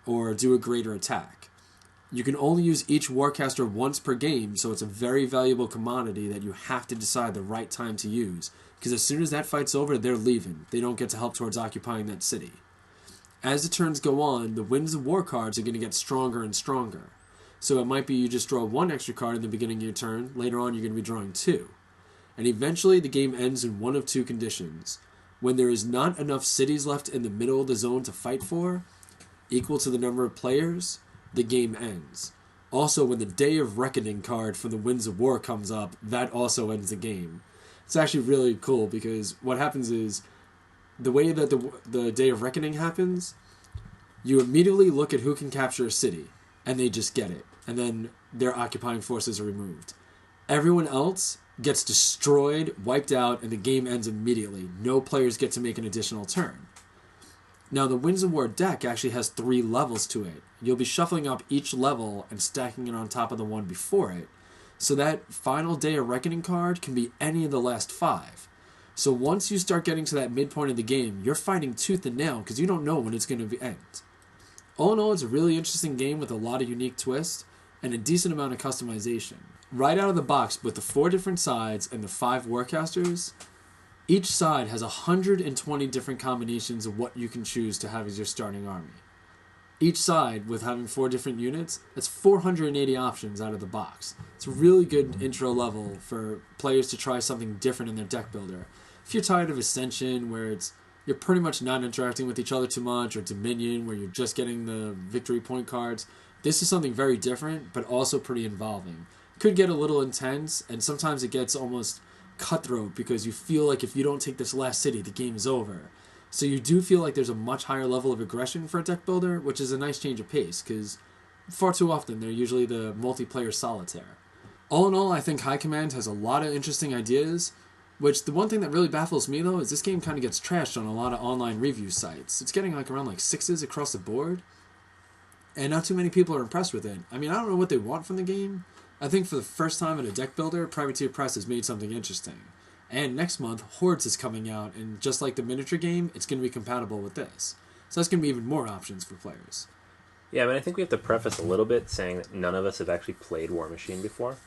or do a greater attack. You can only use each warcaster once per game, so it's a very valuable commodity that you have to decide the right time to use, because as soon as that fight's over, they're leaving. They don't get to help towards occupying that city. As the turns go on, the Winds of War cards are going to get stronger and stronger. So it might be you just draw 1 extra card in the beginning of your turn, later on you're going to be drawing 2. And eventually the game ends in one of 2 conditions. When there is not enough cities left in the middle of the zone to fight for, equal to the number of players, the game ends. Also, when the Day of Reckoning card from the Winds of War comes up, that also ends the game. It's actually really cool because what happens is, the way that the Day of Reckoning happens, you immediately look at who can capture a city, and they just get it. And then their occupying forces are removed. Everyone else gets destroyed, wiped out, and the game ends immediately. No players get to make an additional turn. Now, the Winds of War deck actually has 3 levels to it. You'll be shuffling up each level and stacking it on top of the one before it. So that final Day of Reckoning card can be any of the last 5. So once you start getting to that midpoint of the game, you're fighting tooth and nail because you don't know when it's going to end. All in all, it's a really interesting game with a lot of unique twists and a decent amount of customization. Right out of the box, with the 4 different sides and the 5 warcasters, each side has 120 different combinations of what you can choose to have as your starting army. Each side, with having 4 different units, that's 480 options out of the box. It's a really good intro level for players to try something different in their deck builder. If you're tired of Ascension, where you're pretty much not interacting with each other too much, or Dominion, where you're just getting the victory point cards, this is something very different, but also pretty involving. Could get a little intense, and sometimes it gets almost cutthroat because you feel like if you don't take this last city, the game is over. So you do feel like there's a much higher level of aggression for a deck builder, which is a nice change of pace, because far too often they're usually the multiplayer solitaire. All in all, I think High Command has a lot of interesting ideas, which the one thing that really baffles me, though, is this game kind of gets trashed on a lot of online review sites. It's getting around 6s across the board, and not too many people are impressed with it. I mean, I don't know what they want from the game. I think for the first time in a deck builder, Privateer Press has made something interesting. And next month, Hordes is coming out, and just like the miniature game, it's going to be compatible with this. So that's going to be even more options for players. Yeah, I mean, I think we have to preface a little bit saying that none of us have actually played Warmachine before.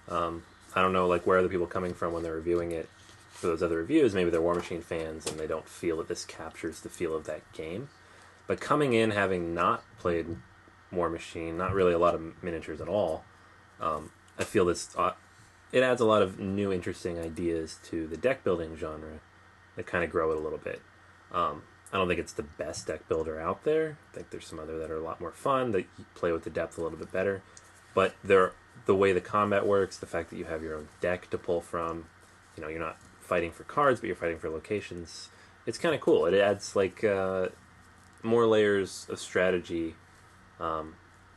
I don't know, like, where are the people coming from when they're reviewing it for those other reviews? Maybe they're Warmachine fans and they don't feel that this captures the feel of that game. But coming in, having not played Warmachine, not really a lot of miniatures at all, I feel this it adds a lot of new, interesting ideas to the deck building genre that kind of grow it a little bit. I don't think it's the best deck builder out there. I think there's some other that are a lot more fun, that you play with the depth a little bit better. But the way the combat works, the fact that you have your own deck to pull from, you're not fighting for cards, but you're fighting for locations. It's kind of cool. It adds like more layers of strategy. A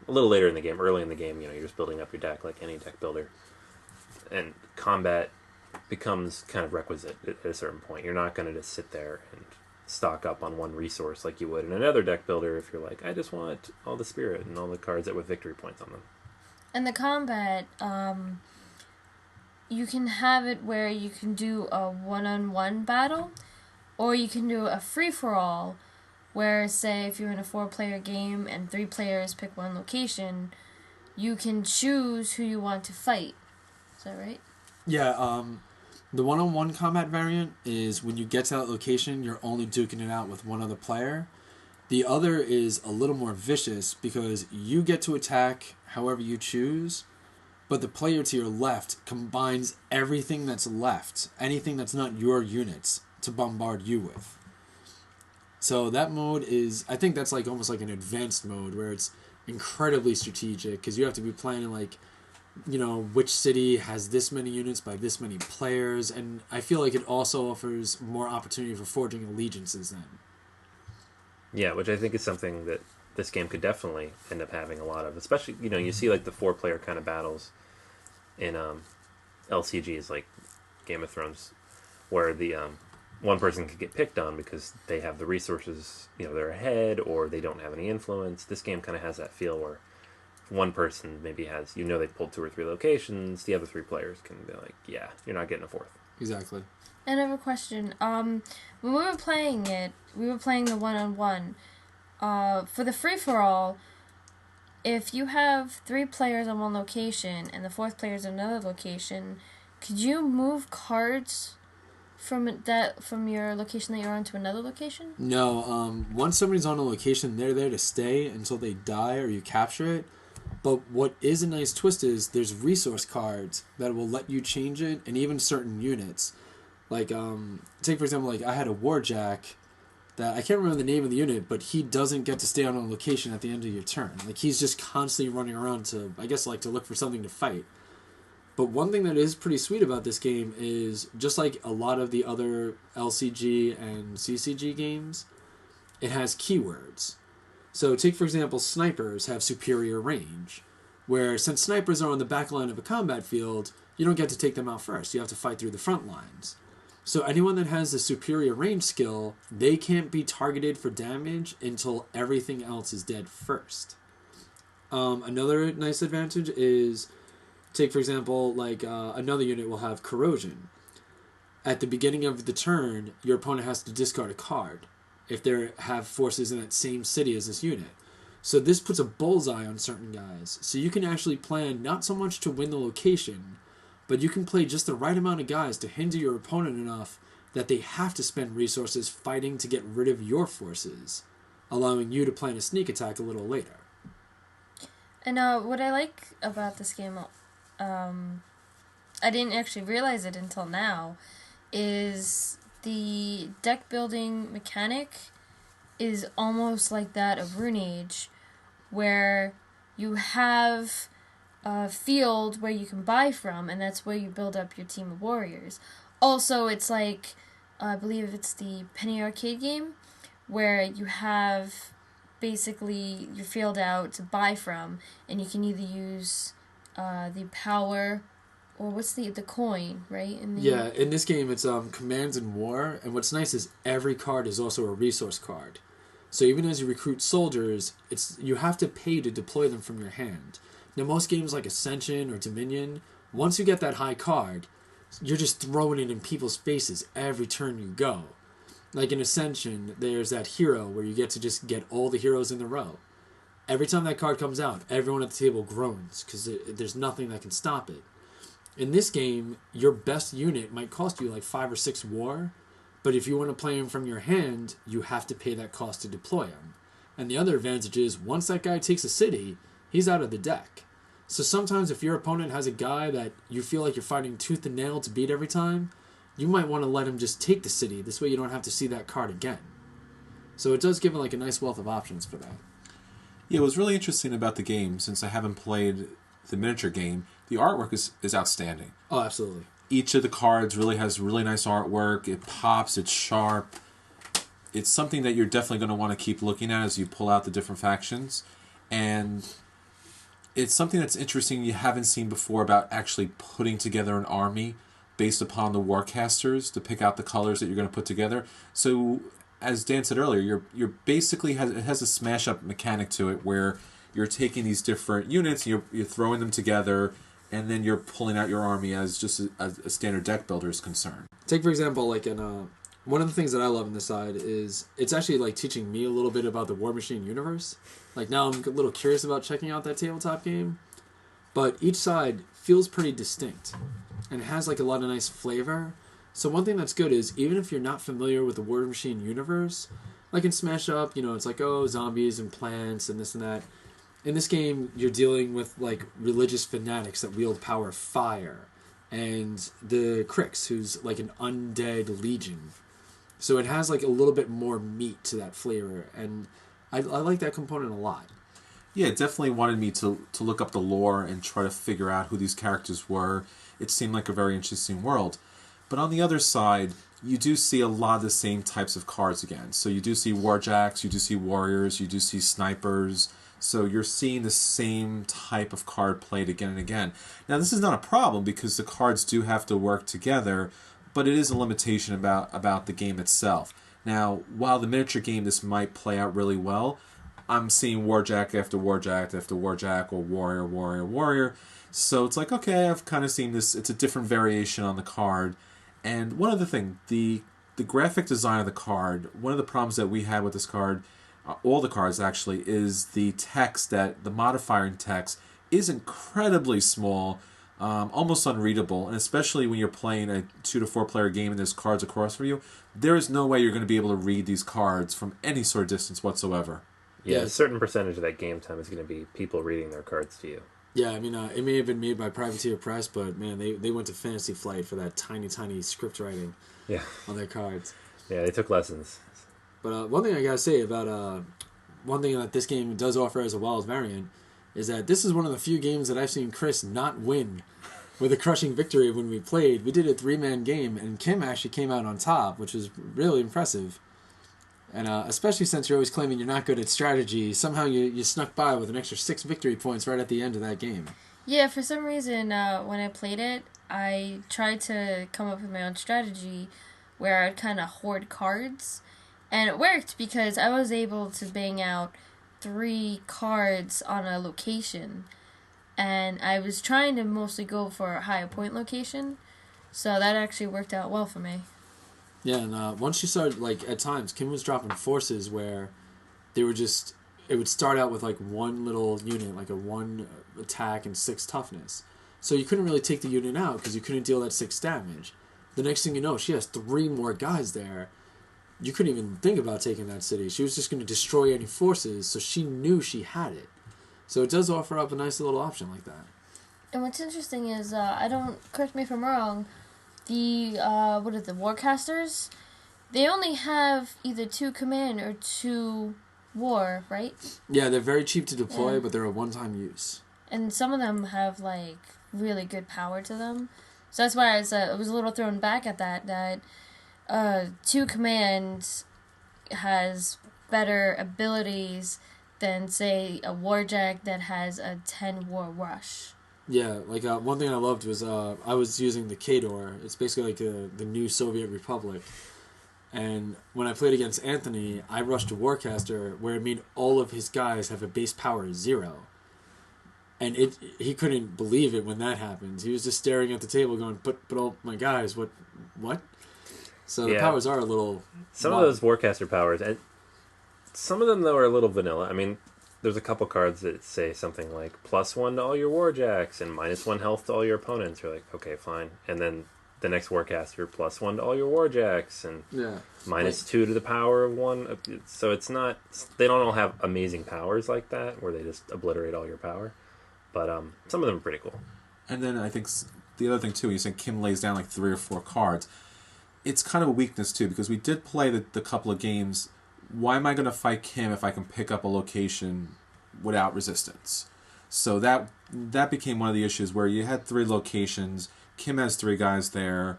little later in the game, early in the game, you're just building up your deck like any deck builder. And combat becomes kind of requisite at a certain point. You're not going to just sit there and stock up on one resource like you would in another deck builder if you're like, I just want all the spirit and all the cards that with victory points on them. And the combat, you can have it where you can do a one-on-one battle, or you can do a free-for-all, where, say, if you're in a 4-player game and 3 players pick one location, you can choose who you want to fight. Is that right? Yeah, the one-on-one combat variant is when you get to that location, you're only duking it out with one other player. The other is a little more vicious because you get to attack however you choose, but the player to your left combines everything that's left, anything that's not your units, to bombard you with. So that mode is, I think that's like almost like an advanced mode where it's incredibly strategic because you have to be planning like, which city has this many units by this many players, and I feel like it also offers more opportunity for forging allegiances then. Yeah, which I think is something that this game could definitely end up having a lot of, especially, you see like the 4-player kind of battles in LCGs like Game of Thrones, where the one person could get picked on because they have the resources, they're ahead, or they don't have any influence. This game kind of has that feel where one person maybe has, they pulled 2 or 3 locations, the other 3 players can be like, yeah, you're not getting a 4th. Exactly. And I have a question. When we were playing it, we were playing the one-on-one. For the free-for-all, if you have 3 players on one location and the 4th player is in another location, could you move cards from your location that you're on to another location? No, once somebody's on a location, they're there to stay until they die or you capture it. But what is a nice twist is there's resource cards that will let you change it, and even certain units. Like, take for example, like I had a Warjack that I can't remember the name of the unit, but he doesn't get to stay on a location at the end of your turn. Like, he's just constantly running around to, I guess, like to look for something to fight. But one thing that is pretty sweet about this game is, just like a lot of the other LCG and CCG games, it has keywords. So take, for example, snipers have superior range, where since snipers are on the back line of a combat field, you don't get to take them out first. You have to fight through the front lines. So anyone that has the superior range skill, they can't be targeted for damage until everything else is dead first. Another nice advantage is, take for example, like another unit will have corrosion. At the beginning of the turn, your opponent has to discard a card if they have forces in that same city as this unit. So this puts a bullseye on certain guys. So you can actually plan not so much to win the location, but you can play just the right amount of guys to hinder your opponent enough that they have to spend resources fighting to get rid of your forces, allowing you to plan a sneak attack a little later. And what I like about this game, I didn't actually realize it until now, is the deck building mechanic is almost like that of Rune Age, where you have a field where you can buy from, and that's where you build up your team of warriors. Also, it's like, I believe it's the Penny Arcade game, where you have basically your field out to buy from, and you can either use the power, or what's the coin, right? Yeah, in this game it's commands and war, and what's nice is every card is also a resource card. So even as you recruit soldiers, you have to pay to deploy them from your hand. Now most games like Ascension or Dominion, once you get that high card, you're just throwing it in people's faces every turn you go. Like in Ascension, there's that hero where you get to just get all the heroes in the row. Every time that card comes out, everyone at the table groans because there's nothing that can stop it. In this game, your best unit might cost you like 5 or 6 war, but if you want to play him from your hand, you have to pay that cost to deploy him. And the other advantage is, once that guy takes a city, he's out of the deck. So sometimes if your opponent has a guy that you feel like you're fighting tooth and nail to beat every time, you might want to let him just take the city. This way you don't have to see that card again. So it does give like a nice wealth of options for that. Yeah, what's really interesting about the game, since I haven't played the miniature game, the artwork is outstanding. Oh, absolutely. Each of the cards really has really nice artwork. It pops, it's sharp. It's something that you're definitely going to want to keep looking at as you pull out the different factions. And it's something that's interesting you haven't seen before about actually putting together an army based upon the warcasters to pick out the colors that you're going to put together. So, as Dan said earlier, you're basically it has a smash up mechanic to it where you're taking these different units, and you're throwing them together, and then you're pulling out your army as just a standard deck builder is concerned. Take for example, like in one of the things that I love on this side is it's actually like teaching me a little bit about the Warmachine universe. Like now I'm a little curious about checking out that tabletop game, but each side feels pretty distinct and has like a lot of nice flavor. So one thing that's good is even if you're not familiar with the Warmachine universe, like in Smash Up, it's like, oh, zombies and plants and this and that. In this game, you're dealing with like religious fanatics that wield power of fire, and the Crix, who's like an undead legion. So it has like a little bit more meat to that flavor, and I like that component a lot. Yeah, it definitely wanted me to look up the lore and try to figure out who these characters were. It seemed like a very interesting world. But on the other side, you do see a lot of the same types of cards again. So you do see warjacks, you do see warriors, you do see snipers. So you're seeing the same type of card played again and again. Now, this is not a problem because the cards do have to work together, but it is a limitation about the game itself. Now, while the miniature game, this might play out really well, I'm seeing warjack after warjack after warjack, or warrior, warrior, warrior. So it's like, okay, I've kind of seen this. It's a different variation on the card. And one other thing, the graphic design of the card, one of the problems that we had with this card, all the cards actually, is the text, that the modifying text is incredibly small, almost unreadable, and especially when you're playing a 2 to 4 player game and there's cards across from you, there is no way you're going to be able to read these cards from any sort of distance whatsoever. Yeah, a certain percentage of that game time is going to be people reading their cards to you. Yeah, I mean, it may have been made by Privateer Press, but man, they went to Fantasy Flight for that tiny script writing on their cards. Yeah, they took lessons. But one thing I gotta say about one thing that this game does offer as a Wilds variant is that this is one of the few games that I've seen Chris not win with a crushing victory when we played. We did a 3-man game, and Kim actually came out on top, which was really impressive. And especially since you're always claiming you're not good at strategy, somehow you snuck by with an extra 6 victory points right at the end of that game. Yeah, for some reason, when I played it, I tried to come up with my own strategy where I'd kind of hoard cards. And it worked because I was able to bang out 3 cards on a location. And I was trying to mostly go for a higher point location. So that actually worked out well for me. Yeah, and once you started, like, at times, Kim was dropping forces where they were just, it would start out with, like, one little unit, like a 1 attack and 6 toughness. So you couldn't really take the unit out because you couldn't deal that 6 damage. The next thing you know, she has 3 more guys there. You couldn't even think about taking that city. She was just going to destroy any forces, so she knew she had it. So it does offer up a nice little option like that. And what's interesting is, correct me if I'm wrong, the warcasters, they only have either 2 command or 2 war, right? Yeah, they're very cheap to deploy, but they're a one-time use. And some of them have, like, really good power to them. So that's why I was a little thrown back at that 2 command has better abilities than, say, a warjack that has a 10 war rush. Yeah, like one thing I loved was I was using the Khador. It's basically like the new Soviet Republic. And when I played against Anthony, I rushed a Warcaster where it made all of his guys have a base power of 0. And he couldn't believe it when that happened. He was just staring at the table going, but oh my guys, what? So the powers are a little... Some of those Warcaster powers, and some of them, though, are a little vanilla. I mean, there's a couple cards that say something like +1 to all your Warjacks and -1 health to all your opponents. You're like, okay, fine. And then the next Warcaster, +1 to all your Warjacks and -2 to the power of 1. So it's not... They don't all have amazing powers like that, where they just obliterate all your power. But some of them are pretty cool. And then I think the other thing, too, you said Kim lays down like 3 or 4 cards. It's kind of a weakness, too, because we did play the couple of games. Why am I going to fight Kim if I can pick up a location without resistance? So that became one of the issues where you had 3 locations. Kim has 3 guys there.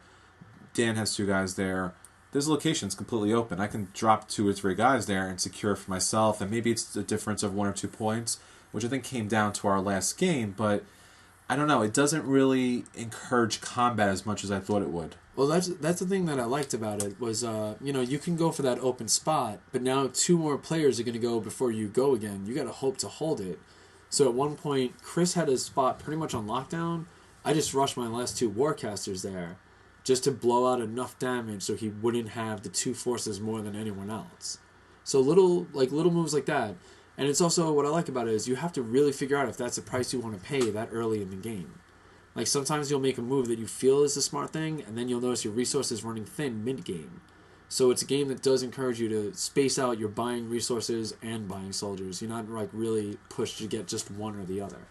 Dan has 2 guys there. This location's completely open. I can drop 2 or 3 guys there and secure it for myself, and maybe it's a difference of 1 or 2 points, which I think came down to our last game, but I don't know. It doesn't really encourage combat as much as I thought it would. Well, that's the thing that I liked about it was, you can go for that open spot, but now 2 more players are going to go before you go again. You got to hope to hold it. So at one point, Chris had his spot pretty much on lockdown. I just rushed my last 2 Warcasters there just to blow out enough damage so he wouldn't have the 2 forces more than anyone else. So little moves like that. And it's also, what I like about it is you have to really figure out if that's the price you want to pay that early in the game. Like, sometimes you'll make a move that you feel is the smart thing, and then you'll notice your resources running thin mid-game. So it's a game that does encourage you to space out your buying resources and buying soldiers. You're not, really pushed to get just one or the other.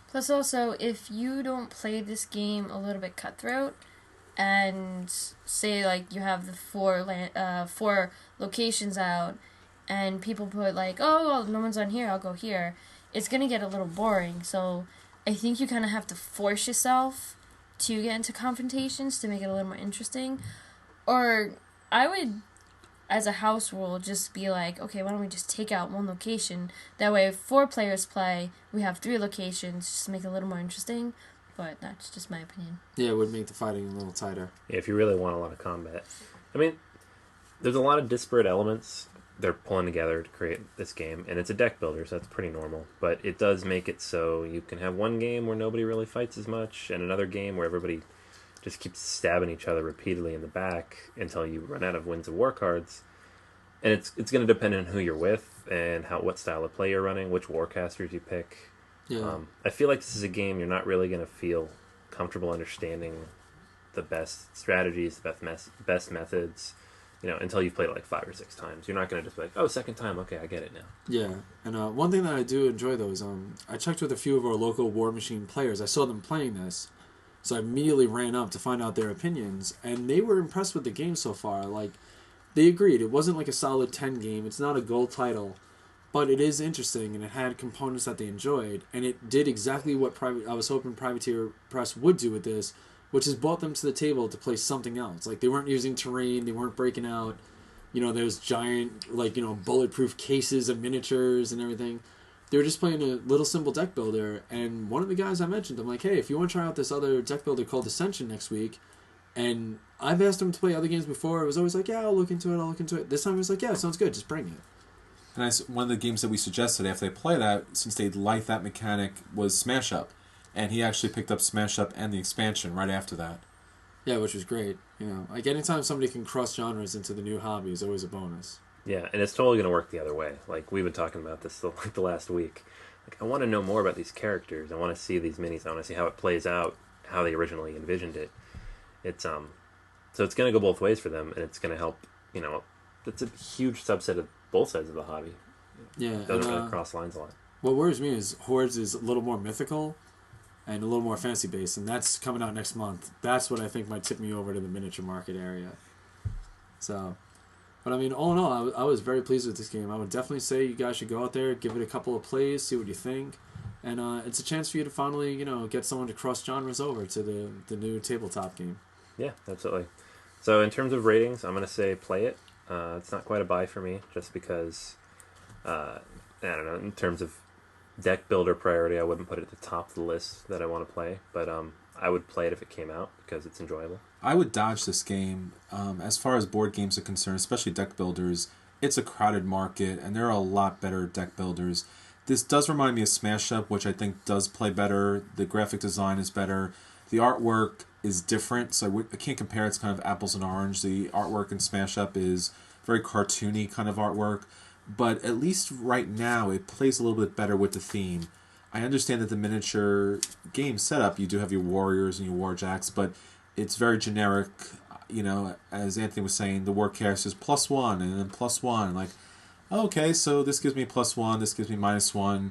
Plus, also, if you don't play this game a little bit cutthroat, and say, you have the 4 locations out, and people put, oh, well, no one's on here, I'll go here, it's going to get a little boring. So I think you kind of have to force yourself to get into confrontations to make it a little more interesting. Or I would, as a house rule, just be like, okay, why don't we just take out 1 location? That way, if 4 players play, we have 3 locations, just to make it a little more interesting. But that's just my opinion. Yeah, it would make the fighting a little tighter. Yeah, if you really want a lot of combat. I mean, there's a lot of disparate elements they're pulling together to create this game, and it's a deck builder, so that's pretty normal. But it does make it so you can have one game where nobody really fights as much, and another game where everybody just keeps stabbing each other repeatedly in the back until you run out of Winds of War cards. And it's going to depend on who you're with and what style of play you're running, which Warcasters you pick. Yeah. I feel like this is a game you're not really going to feel comfortable understanding the best strategies, the best methods, until you've played it 5 or 6 times. You're not going to just be like, oh, second time, okay, I get it now. Yeah, and one thing that I do enjoy, though, is I checked with a few of our local Warmachine players. I saw them playing this, so I immediately ran up to find out their opinions, and they were impressed with the game so far. They agreed. It wasn't a solid 10 game. It's not a gold title, but it is interesting, and it had components that they enjoyed, and it did exactly what I was hoping Privateer Press would do with this, which has brought them to the table to play something else. They weren't using terrain, they weren't breaking out, those giant, bulletproof cases of miniatures and everything. They were just playing a little simple deck builder, and one of the guys I mentioned, I'm like, hey, if you want to try out this other deck builder called Ascension next week, and I've asked him to play other games before, it was always like, yeah, I'll look into it. This time he was like, yeah, sounds good, just bring it. And one of the games that we suggested after they play that, since they liked that mechanic, was Smash Up. And he actually picked up Smash Up and the expansion right after that. Yeah, which was great. Anytime somebody can cross genres into the new hobby is always a bonus. Yeah, and it's totally going to work the other way. We've been talking about this the last week. I want to know more about these characters. I want to see these minis. I want to see how it plays out, how they originally envisioned it. It's so it's going to go both ways for them, and it's going to help. It's a huge subset of both sides of the hobby. Yeah, it doesn't really cross lines a lot. What worries me is Hordes is a little more mythical and a little more fancy based, and that's coming out next month. That's what I think might tip me over to the miniature market area. So, but all in all, I was very pleased with this game. I would definitely say you guys should go out there, give it a couple of plays, see what you think, and it's a chance for you to finally, get someone to cross genres over to the new tabletop game. Yeah, absolutely. So in terms of ratings, I'm going to say play it. It's not quite a buy for me, just because, I don't know, in terms of deck builder priority, I wouldn't put it at the top of the list that I want to play, but I would play it if it came out because it's enjoyable. I would dodge this game. As far as board games are concerned, especially deck builders, it's a crowded market, and there are a lot better deck builders. This does remind me of Smash Up, which I think does play better. The graphic design is better. The artwork is different, so I can't compare. It's kind of apples and orange. The artwork in Smash Up is very cartoony kind of artwork, but at least right now it plays a little bit better with the theme. I understand that the miniature game setup, you do have your warriors and your warjacks, but it's very generic. You know, as Anthony was saying, the warcast is +1 and then +1. Like, okay, so this gives me +1, this gives me -1.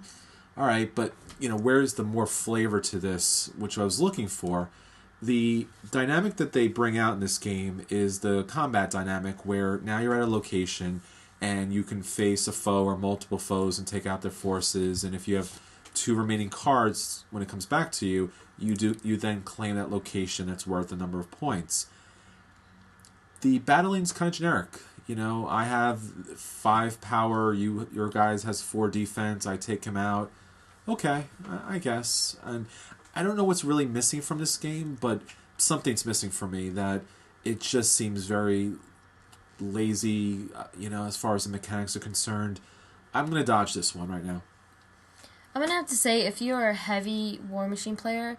All right, but, you know, where's the more flavor to this, which I was looking for? The dynamic that they bring out in this game is the combat dynamic, where now you're at a location and you can face a foe or multiple foes and take out their forces, and if you have 2 remaining cards when it comes back to you, you then claim that location that's worth a number of points. The battling's kind of generic. You know, I have 5 power, your guys has 4 defense, I take him out. Okay, I guess. And I don't know what's really missing from this game, but something's missing for me, that it just seems very lazy, you know, as far as the mechanics are concerned. I'm going to dodge this one right now. I'm going to have to say, if you're a heavy Warmachine player,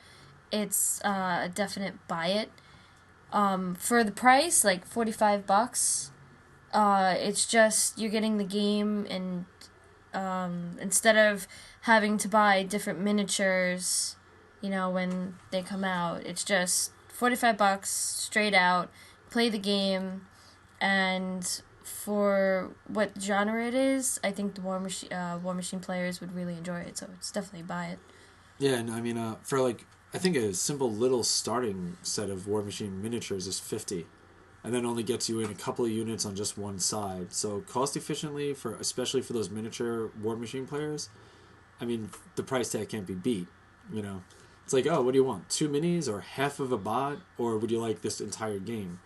it's a definite buy it. For the price, like $45, it's just, you're getting the game, and instead of having to buy different miniatures, you know, when they come out, it's just $45 straight out, play the game, and for what genre it is, I think the Warmachine players would really enjoy it, so it's definitely buy it. Yeah, and I mean, for like, I think a simple little starting set of Warmachine miniatures is $50, and then only gets you in a couple of units on just one side. So cost efficiently, especially for those miniature Warmachine players, I mean, the price tag can't be beat. You know, it's like, oh, what do you want? 2 minis or half of a bot, or would you like this entire game?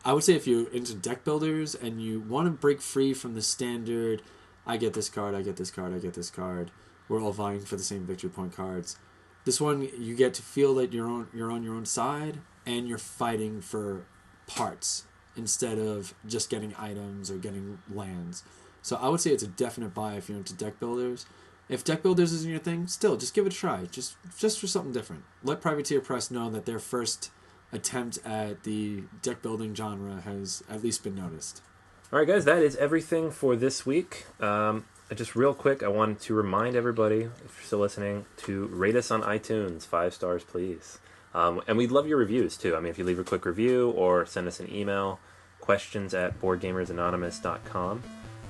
I would say if you're into deck builders and you want to break free from the standard, I get this card, I get this card, I get this card, we're all vying for the same victory point cards. This one, you get to feel that you're on your own side, and you're fighting for parts instead of just getting items or getting lands. So I would say it's a definite buy if you're into deck builders. If deck builders isn't your thing, still, just give it a try. Just for something different. Let Privateer Press know that their first attempt at the deck building genre has at least been noticed. All right, guys, that is everything for this week. Just real quick, I wanted to remind everybody, if you're still listening, to rate us on iTunes. 5 stars, please. And we'd love your reviews, too. I mean, if you leave a quick review or send us an email, questions@boardgamersanonymous.com.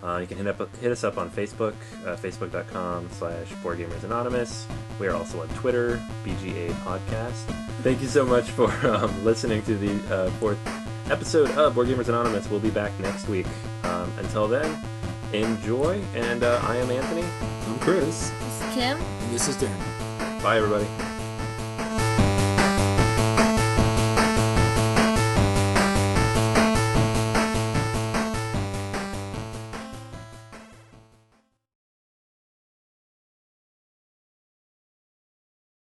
You can hit us up on Facebook, facebook.com/boardgamersanonymous. We are also on Twitter, BGA Podcast. Thank you so much for listening to the 4th episode of Board Gamers Anonymous. We'll be back next week. Until then, enjoy, and I am Anthony. I'm Chris. This is Kim. And this is Dan. Bye, everybody.